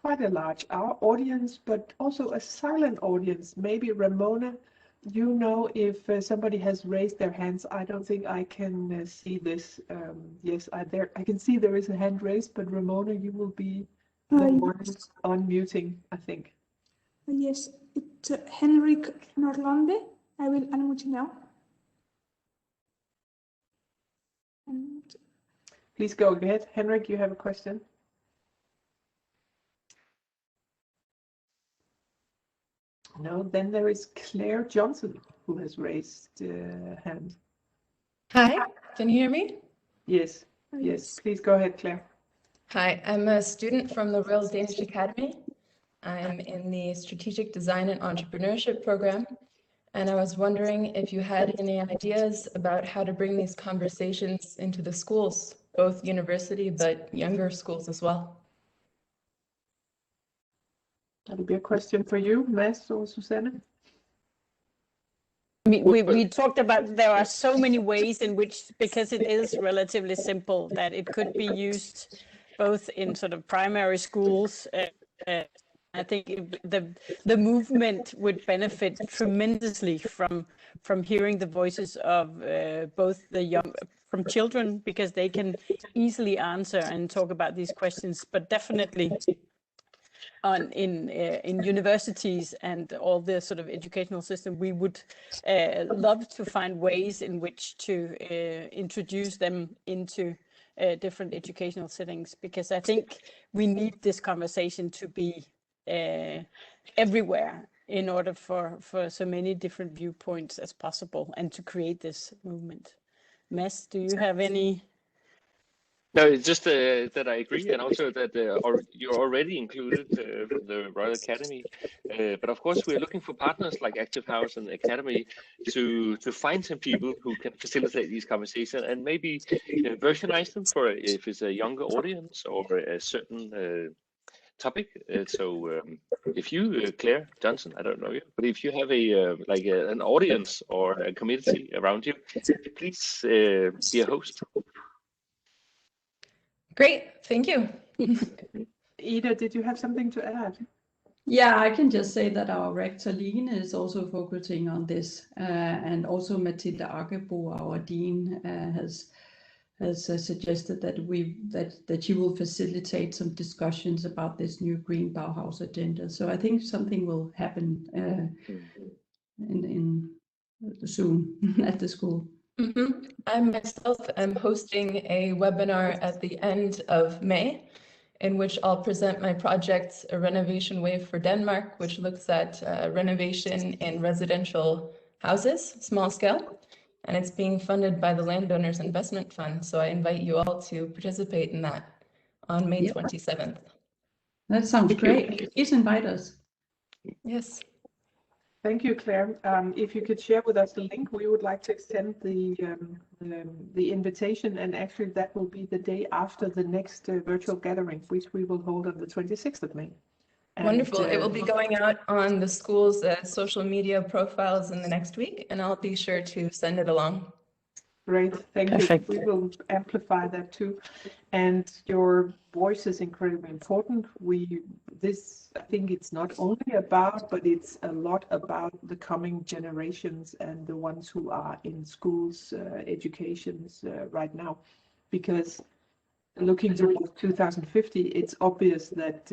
[SPEAKER 1] quite a large audience, but also a silent audience. Maybe Ramona, you know if somebody has raised their hands. I don't think I can see this. Yes, I can see there is a hand raised, but Ramona, you will be the one unmuting, I think.
[SPEAKER 5] Yes, it's Henrik Norlande. I will unmute you now.
[SPEAKER 1] Please go ahead. Henrik, you have a question? No, then there is Claire Johnson who has raised a hand.
[SPEAKER 5] Hi, can you hear me?
[SPEAKER 1] Yes, yes, please go ahead, Claire.
[SPEAKER 5] Hi, I'm a student from the Royal Danish Academy. I'm in the Strategic Design and Entrepreneurship program, and I was wondering if you had any ideas about how to bring these conversations into the schools, both university but younger schools as well.
[SPEAKER 1] That'll be a question for you, Mads or Susanne.
[SPEAKER 3] We talked about there are so many ways in which, because it is relatively simple, that it could be used both in sort of primary schools. I think the movement would benefit tremendously from hearing the voices of both the young, from children, because they can easily answer and talk about these questions, but definitely in universities and all the sort of educational system, we would love to find ways in which to introduce them into different educational settings, because I think we need this conversation to be everywhere in order for so many different viewpoints as possible and to create this movement. Mads, do you have any?
[SPEAKER 4] No, it's just that I agree, and also that you're already included from the Royal Academy. But of course, we're looking for partners like Active House and the Academy to find some people who can facilitate these conversations and maybe versionize them for if it's a younger audience or a certain topic. So if you, Claire Johnson, I don't know you, but if you have an audience or a community around you, please be a host.
[SPEAKER 5] Great, thank you.
[SPEAKER 1] Ida, did you have something to add?
[SPEAKER 2] Yeah, I can just say that our rector Line is also focusing on this, and also Mathilde Akkebo, our dean, has suggested that she will facilitate some discussions about this new Green Bauhaus agenda. So I think something will happen in soon at the school.
[SPEAKER 5] I myself am hosting a webinar at the end of May, in which I'll present my project, A Renovation Wave for Denmark, which looks at renovation in residential houses, small scale, and it's being funded by the Landowners Investment Fund. So I invite you all to participate in that on May 27th.
[SPEAKER 2] That sounds great. Please invite us.
[SPEAKER 5] Yes.
[SPEAKER 1] Thank you, Claire. If you could share with us the link, we would like to extend the invitation, and actually that will be the day after the next virtual gathering, which we will hold on the 26th of May. And,
[SPEAKER 5] wonderful. It will be going out on the school's social media profiles in the next week, and I'll be sure to send it along.
[SPEAKER 1] Great, thank
[SPEAKER 3] Perfect.
[SPEAKER 1] you. We will amplify that too. And your voice is incredibly important. I think it's not only about, but it's a lot about the coming generations and the ones who are in schools, educations right now. Because looking towards 2050, it's obvious that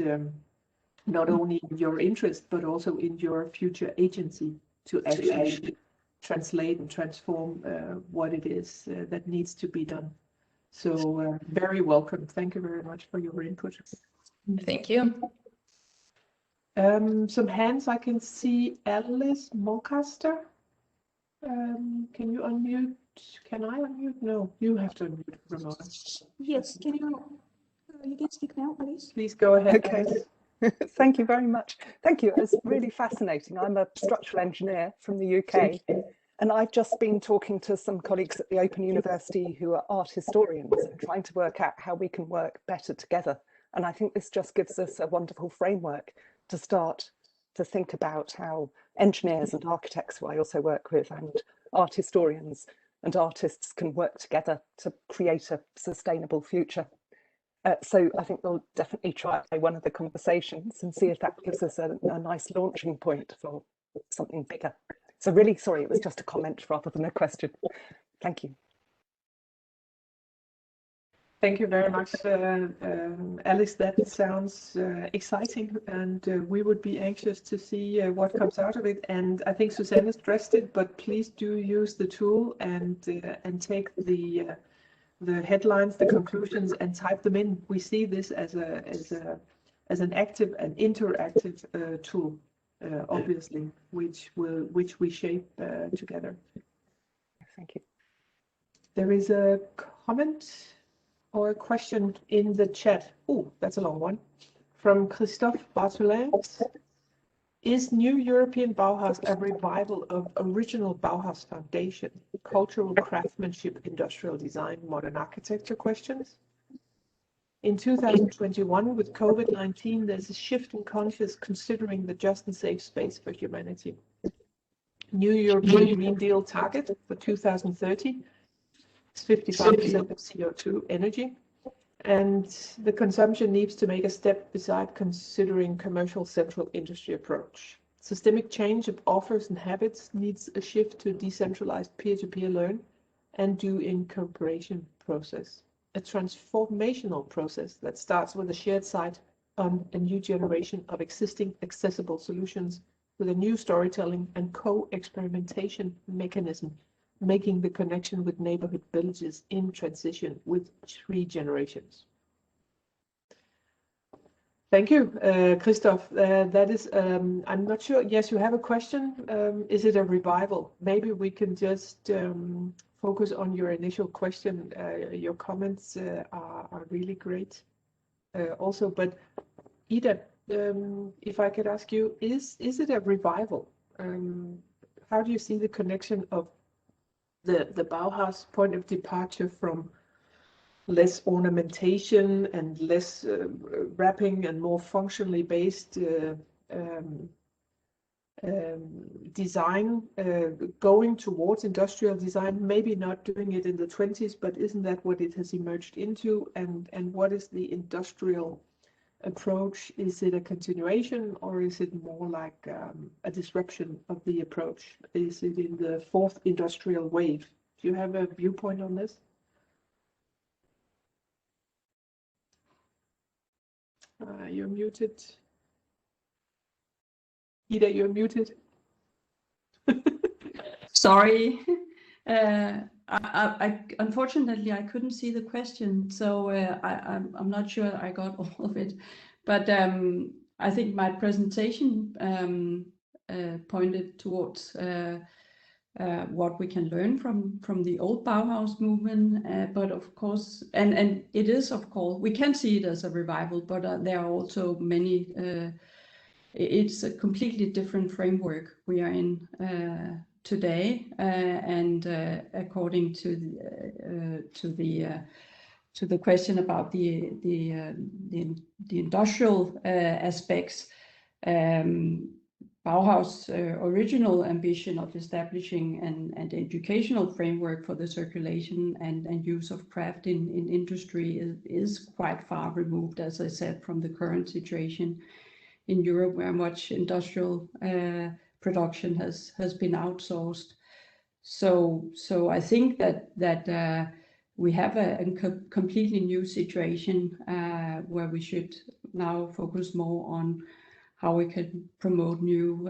[SPEAKER 1] not only in your interest, but also in your future agency to actually translate and transform what it is that needs to be done. So very welcome. Thank you very much for your input.
[SPEAKER 5] Thank you.
[SPEAKER 1] Some hands I can see. Alice Moncaster. Can you unmute? Can I unmute? No, you have to unmute, Ramona.
[SPEAKER 6] Yes, can you can speak now, please?
[SPEAKER 1] Please go ahead.
[SPEAKER 6] Okay. Thank you very much. Thank you. It's really fascinating. I'm a structural engineer from the UK, and I've just been talking to some colleagues at the Open University who are art historians and trying to work out how we can work better together. And I think this just gives us a wonderful framework to start to think about how engineers and architects, who I also work with, and art historians and artists can work together to create a sustainable future. So I think we'll definitely try one of the conversations and see if that gives us a nice launching point for something bigger. So really sorry, it was just a comment rather than a question. Thank you.
[SPEAKER 1] Thank you very much, Alice. That sounds exciting, and we would be anxious to see what comes out of it. And I think Susanne has stressed it, but please do use the tool and take the the headlines, the conclusions, and type them in. We see this as an active and interactive tool, obviously, which we shape together.
[SPEAKER 6] Thank you.
[SPEAKER 1] There is a comment or a question in the chat. Oh, that's a long one. From Christophe Barthelin. Is New European Bauhaus a revival of original Bauhaus foundation, cultural craftsmanship, industrial design, modern architecture questions? In 2021, with COVID-19, there's a shift in conscious considering the just and safe space for humanity. New European Green Deal target for 2030 is 55% of CO2 energy. And the consumption needs to make a step beside considering commercial central industry approach. Systemic change of offers and habits needs a shift to decentralized peer-to-peer learn and do in cooperation process. A transformational process that starts with a shared site on a new generation of existing accessible solutions with a new storytelling and co-experimentation mechanism, making the connection with neighborhood villages in transition with 3 generations. Thank you, Christoph. That is, I'm not sure. Yes, you have a question. Is it a revival? Maybe we can just focus on your initial question. Your comments are really great also. But Ida, if I could ask you, is it a revival? How do you see the connection of the Bauhaus point of departure from less ornamentation and less wrapping and more functionally based design, going towards industrial design, maybe not doing it in the 20s, but isn't that what it has emerged into? And what is the industrial approach? Is it a continuation, or is it more like a disruption of the approach? Is it in the 4th industrial wave? Do you have a viewpoint on this? You're muted. Ida, you're muted.
[SPEAKER 2] Sorry. Unfortunately, I couldn't see the question, so I'm not sure I got all of it. But I think my presentation pointed towards what we can learn from the Old Bauhaus movement. But of course, and it is, of course, we can see it as a revival, but there are also many. It's a completely different framework we are in today, and according to the question about the industrial aspects, Bauhaus' original ambition of establishing an educational framework for the circulation and use of craft in industry is quite far removed, as I said, from the current situation in Europe, where much industrial production has been outsourced. So I think that we have a completely new situation where we should now focus more on how we can promote new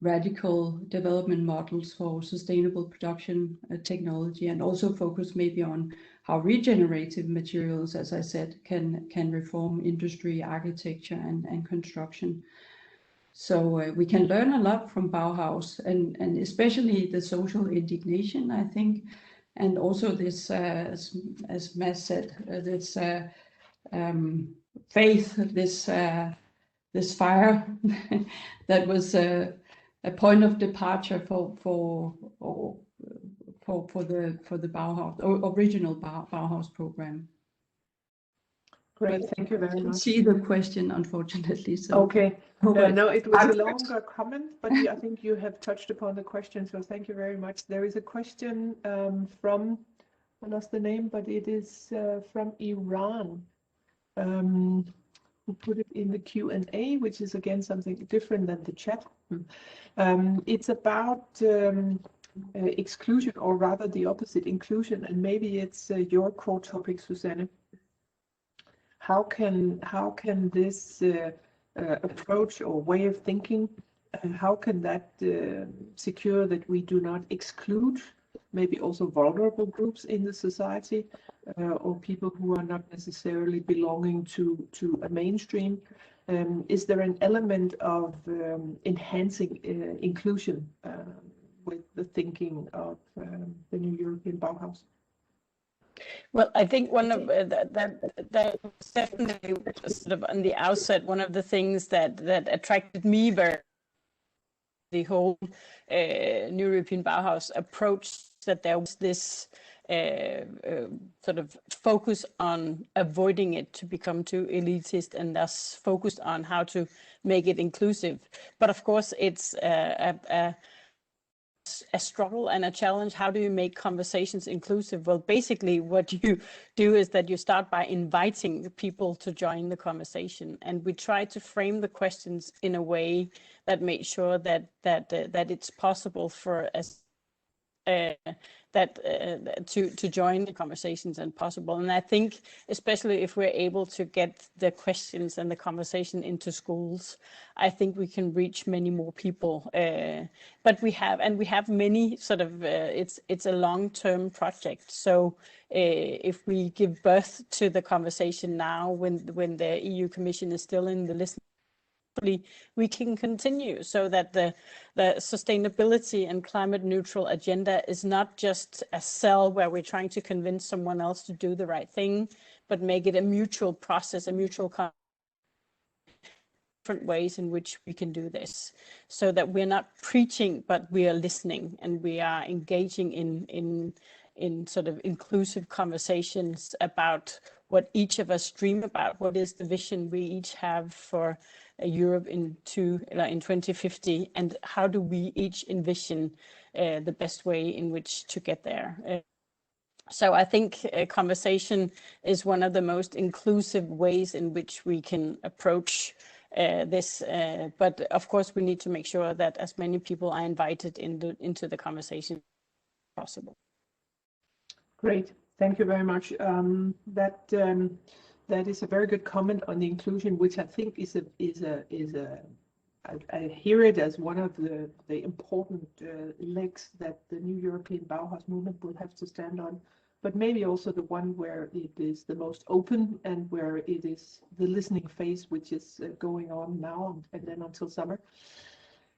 [SPEAKER 2] radical development models for sustainable production technology, and also focus maybe on how regenerative materials, as I said, can reform industry, architecture, and construction. So we can learn a lot from Bauhaus, and especially the social indignation, I think, and also this, as Mads said, this faith, this fire that was a point of departure for the Bauhaus original Bauhaus program.
[SPEAKER 1] Great, thank you very much.
[SPEAKER 2] See the question, unfortunately. So.
[SPEAKER 1] Okay. No, it was a longer comment, but I think you have touched upon the question, so thank you very much. There is a question from, I lost the name, but it is from Iran. Who put it in the Q&A, which is again something different than the chat. It's about exclusion, or rather the opposite, inclusion, and maybe it's your core topic, Susanne. How can this approach or way of thinking, how can that secure that we do not exclude maybe also vulnerable groups in the society, or people who are not necessarily belonging to a mainstream. Is there an element of enhancing inclusion with the thinking of the new European Bauhaus?
[SPEAKER 3] Well, I think one of that was definitely sort of on the outset, one of the things that attracted me very, the whole new European Bauhaus approach, that there was this sort of focus on avoiding it to become too elitist, and thus focused on how to make it inclusive. But of course, it's a struggle and a challenge. How do you make conversations inclusive? Well, basically what you do is that you start by inviting people to join the conversation, and we try to frame the questions in a way that makes sure that it's possible for us to join the conversations and possible. And I think especially if we're able to get the questions and the conversation into schools, I think we can reach many more people. But we have many sort of it's a long-term project. So if we give birth to the conversation now, when the EU Commission is still in the listening, we can continue, so that the sustainability and climate neutral agenda is not just a cell where we're trying to convince someone else to do the right thing, but make it a mutual process, a mutual different ways in which we can do this, so that we're not preaching, but we are listening, and we are engaging in sort of inclusive conversations about what each of us dream about, what is the vision we each have for Europe in 2050, and how do we each envision the best way in which to get there. So I think a conversation is one of the most inclusive ways in which we can approach this, but of course we need to make sure that as many people are invited into the conversation as possible. Great,
[SPEAKER 1] thank you very much. That is a very good comment on the inclusion, which I think I hear it as one of the important legs that the new European Bauhaus movement will have to stand on, but maybe also the one where it is the most open, and where it is the listening phase, which is going on now and then until summer,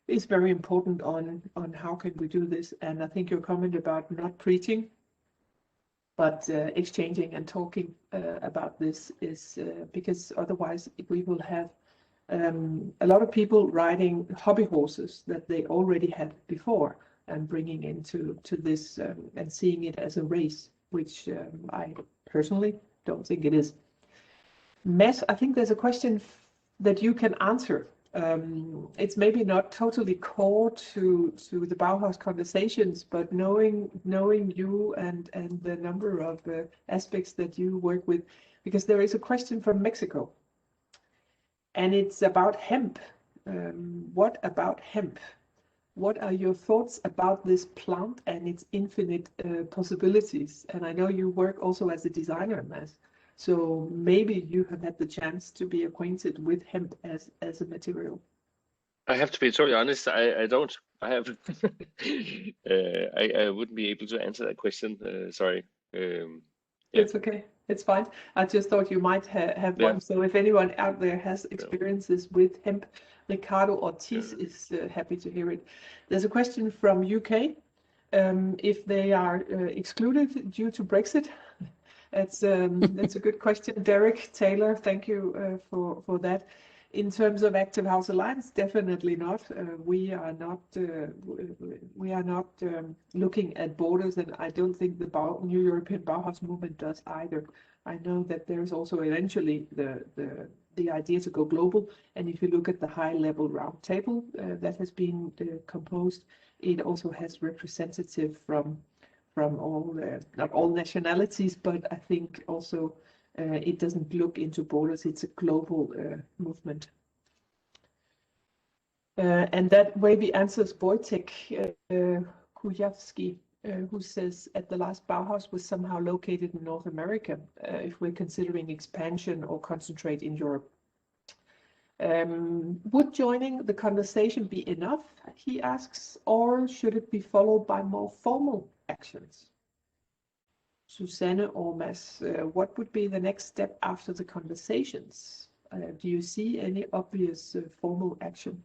[SPEAKER 1] is very important on how can we do this. And I think your comment about not preaching, but exchanging and talking about this is because otherwise we will have a lot of people riding hobby horses that they already had before, and bringing into this and seeing it as a race, which I personally don't think it is. Matt, I think there's a question that you can answer. It's maybe not totally core to the Bauhaus Conversations, but knowing you and the number of aspects that you work with, because there is a question from Mexico, and it's about hemp. What about hemp? What are your thoughts about this plant and its infinite possibilities? And I know you work also as a designer, Mads. So maybe you have had the chance to be acquainted with hemp as a material.
[SPEAKER 4] I have to be totally honest. I don't. I have. I wouldn't be able to answer that question. Sorry. Yeah.
[SPEAKER 1] It's okay. It's fine. I just thought you might have one. So if anyone out there has experiences with hemp, Ricardo Ortiz is happy to hear it. There's a question from UK. If they are excluded due to Brexit. That's a good question, Derek Taylor. Thank you for that. In terms of Active House Alliance, definitely not. We are not looking at borders, and I don't think the new European Bauhaus movement does either. I know that there's also eventually the idea to go global, and if you look at the high-level round table that has been composed, it also has representative from all, not all nationalities, but I think also it doesn't look into borders. It's a global movement. And that maybe answers Wojtek Kujawski, who says, at the last Bauhaus was somehow located in North America, if we're considering expansion or concentrate in Europe. Would joining the conversation be enough, he asks, or should it be followed by more formal actions. Susanne or Mads, what would be the next step after the conversations? Do you see any obvious formal action?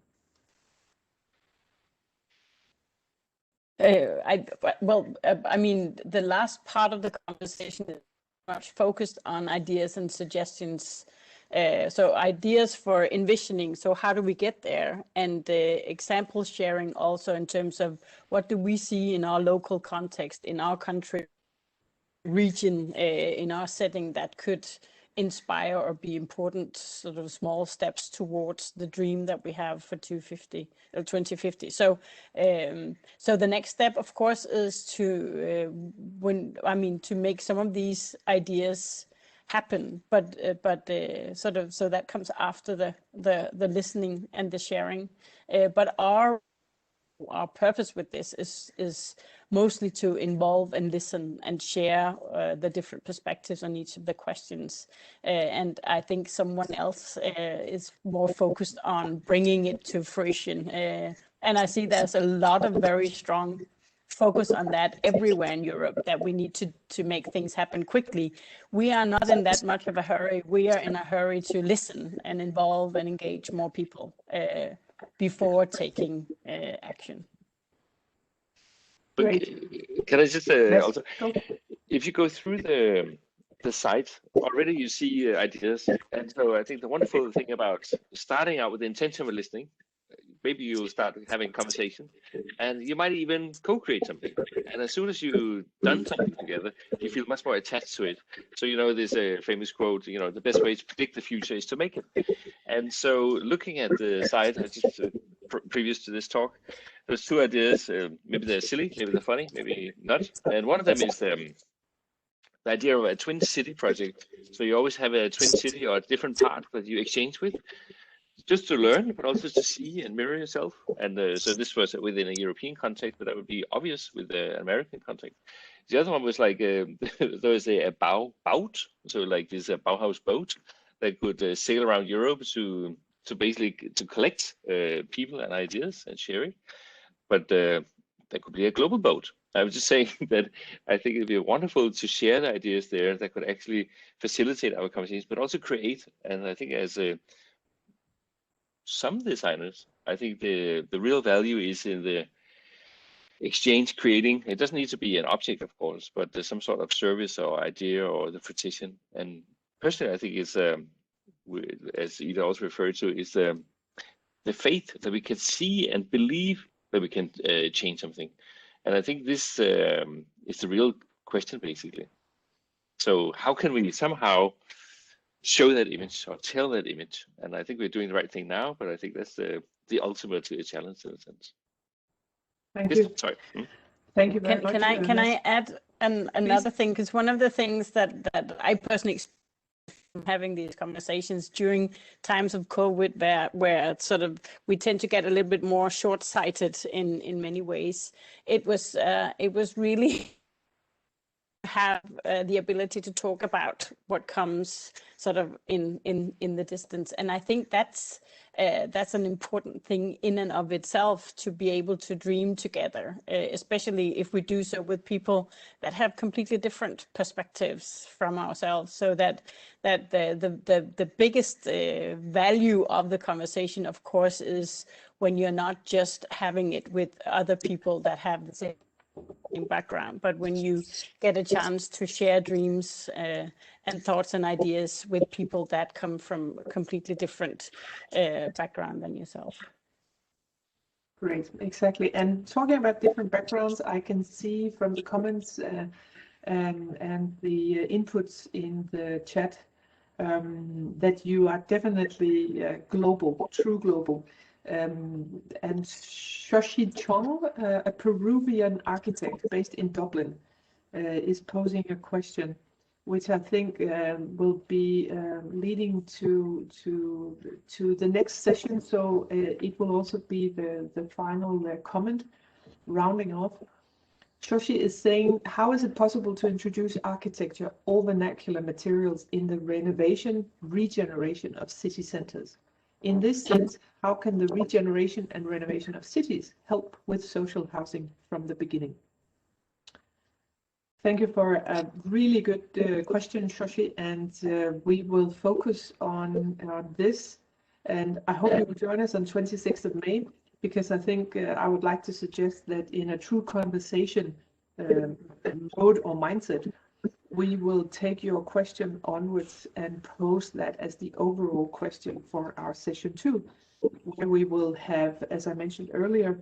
[SPEAKER 3] I mean, the last part of the conversation is much focused on ideas and suggestions. So ideas for envisioning, so how do we get there? And example sharing also in terms of what do we see in our local context, in our country, region, in our setting that could inspire or be important sort of small steps towards the dream that we have for 2050. So the next step, of course, is to to make some of these ideas happen, but so that comes after the listening and the sharing. But our purpose with this is mostly to involve and listen and share the different perspectives on each of the questions. And I think someone else is more focused on bringing it to fruition. And I see there's a lot of very strong focus on that everywhere in Europe, that we need to make things happen quickly. We are not in that much of a hurry. We are in a hurry to listen and involve and engage more people before taking action.
[SPEAKER 4] But can I just also, if you go through the site, already you see ideas. And so I think the wonderful thing about starting out with the intention of listening, maybe you'll start having conversation and you might even co-create something. And as soon as you've done something together, you feel much more attached to it. So, you know, there's a famous quote, you know, the best way to predict the future is to make it. And so looking at the site, I just previous to this talk, there's two ideas. Maybe they're silly, maybe they're funny, maybe not. And one of them is the idea of a twin city project. So you always have a twin city or a different part that you exchange with, just to learn, but also to see and mirror yourself. And so this was within a European context, but that would be obvious with the American context. The other one was like there was a boat, so like this Bauhaus boat that could sail around Europe to basically to collect people and ideas and share it. But that could be a global boat. I was just saying that I think it'd be wonderful to share the ideas there that could actually facilitate our conversations, but also create. And I think as some designers, I think the real value is in the exchange, creating. It doesn't need to be an object, of course, but there's some sort of service or idea or the fruition. And personally, I think it's as Ida also referred to, is the faith that we can see and believe that we can change something. And I think this is the real question, basically. So how can we somehow show that image or tell that image? And I think we're doing the right thing now, but I think that's the ultimate challenge in a sense.
[SPEAKER 1] Thank you.
[SPEAKER 4] Sorry.
[SPEAKER 1] Thank you very much.
[SPEAKER 3] Can I add another thing? Because one of the things that I personally experienced from having these conversations during times of COVID, where sort of we tend to get a little bit more short-sighted in many ways, it was really have the ability to talk about what comes sort of in the distance. And I think that's an important thing in and of itself, to be able to dream together, especially if we do so with people that have completely different perspectives from ourselves. So that the biggest value of the conversation, of course, is when you're not just having it with other people that have the same background, but when you get a chance to share dreams and thoughts and ideas with people that come from a completely different background than yourself.
[SPEAKER 1] Great, exactly. And talking about different backgrounds, I can see from the comments and the inputs in the chat that you are definitely global, true global. And Shoshi Chong, a Peruvian architect based in Dublin, is posing a question, which I think will be leading to the next session. So it will also be the final comment, rounding off. Shoshi is saying, how is it possible to introduce architecture or vernacular materials in the renovation, regeneration of city centers? In this sense, how can the regeneration and renovation of cities help with social housing from the beginning? Thank you for a really good question, Shoshi, and we will focus on this, and I hope you will join us on 26th of May, because I think I would like to suggest that in a true conversation mode or mindset, we will take your question onwards and pose that as the overall question for our session 2, where we will have, as I mentioned earlier,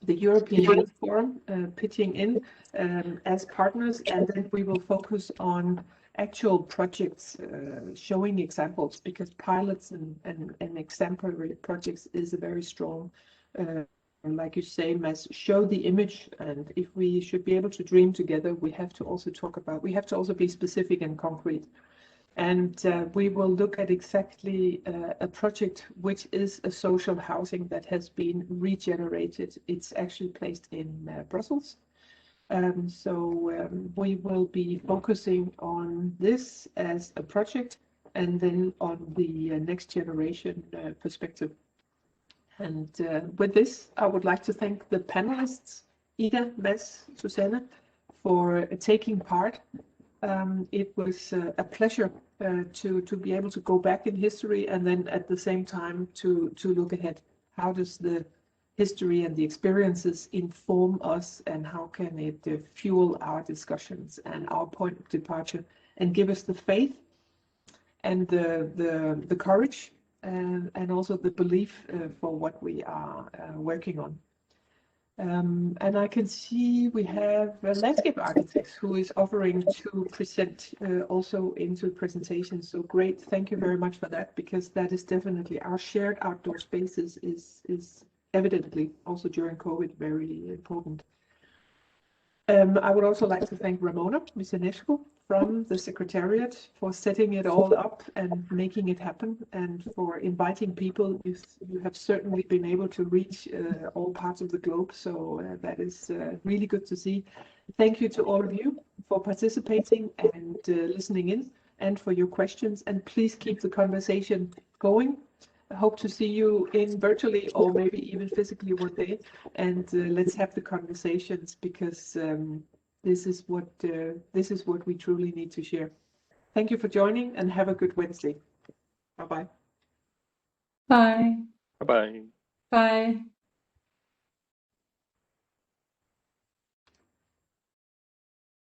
[SPEAKER 1] the European Youth Forum pitching in as partners, and then we will focus on actual projects showing examples, because pilots and exemplary projects is a very strong, like you say, Mads, show the image, and if we should be able to dream together, we have to also be specific and concrete. And we will look at exactly a project which is a social housing that has been regenerated. It's actually placed in Brussels. We will be focusing on this as a project, and then on the next generation perspective. And with this, I would like to thank the panelists, Ida, Mads, Susanne, for taking part. It was a pleasure to be able to go back in history, and then at the same time to look ahead. How does the history and the experiences inform us, and how can it fuel our discussions and our point of departure, and give us the faith and the courage and also the belief for what we are working on. And I can see we have landscape architects who is offering to present also into presentation. So great, thank you very much for that, because that is definitely our shared outdoor spaces is evidently also during COVID very important. I would also like to thank Ramona Misenescu from the Secretariat for setting it all up and making it happen, and for inviting people. You have certainly been able to reach all parts of the globe, so that is really good to see. Thank you to all of you for participating and listening in, and for your questions, and please keep the conversation going. I hope to see you in virtually, or maybe even physically one day, and let's have the conversations, because this is what we truly need to share. Thank you for joining, and have a good Wednesday. Bye-bye.
[SPEAKER 2] Bye.
[SPEAKER 4] Bye-bye.
[SPEAKER 2] Bye.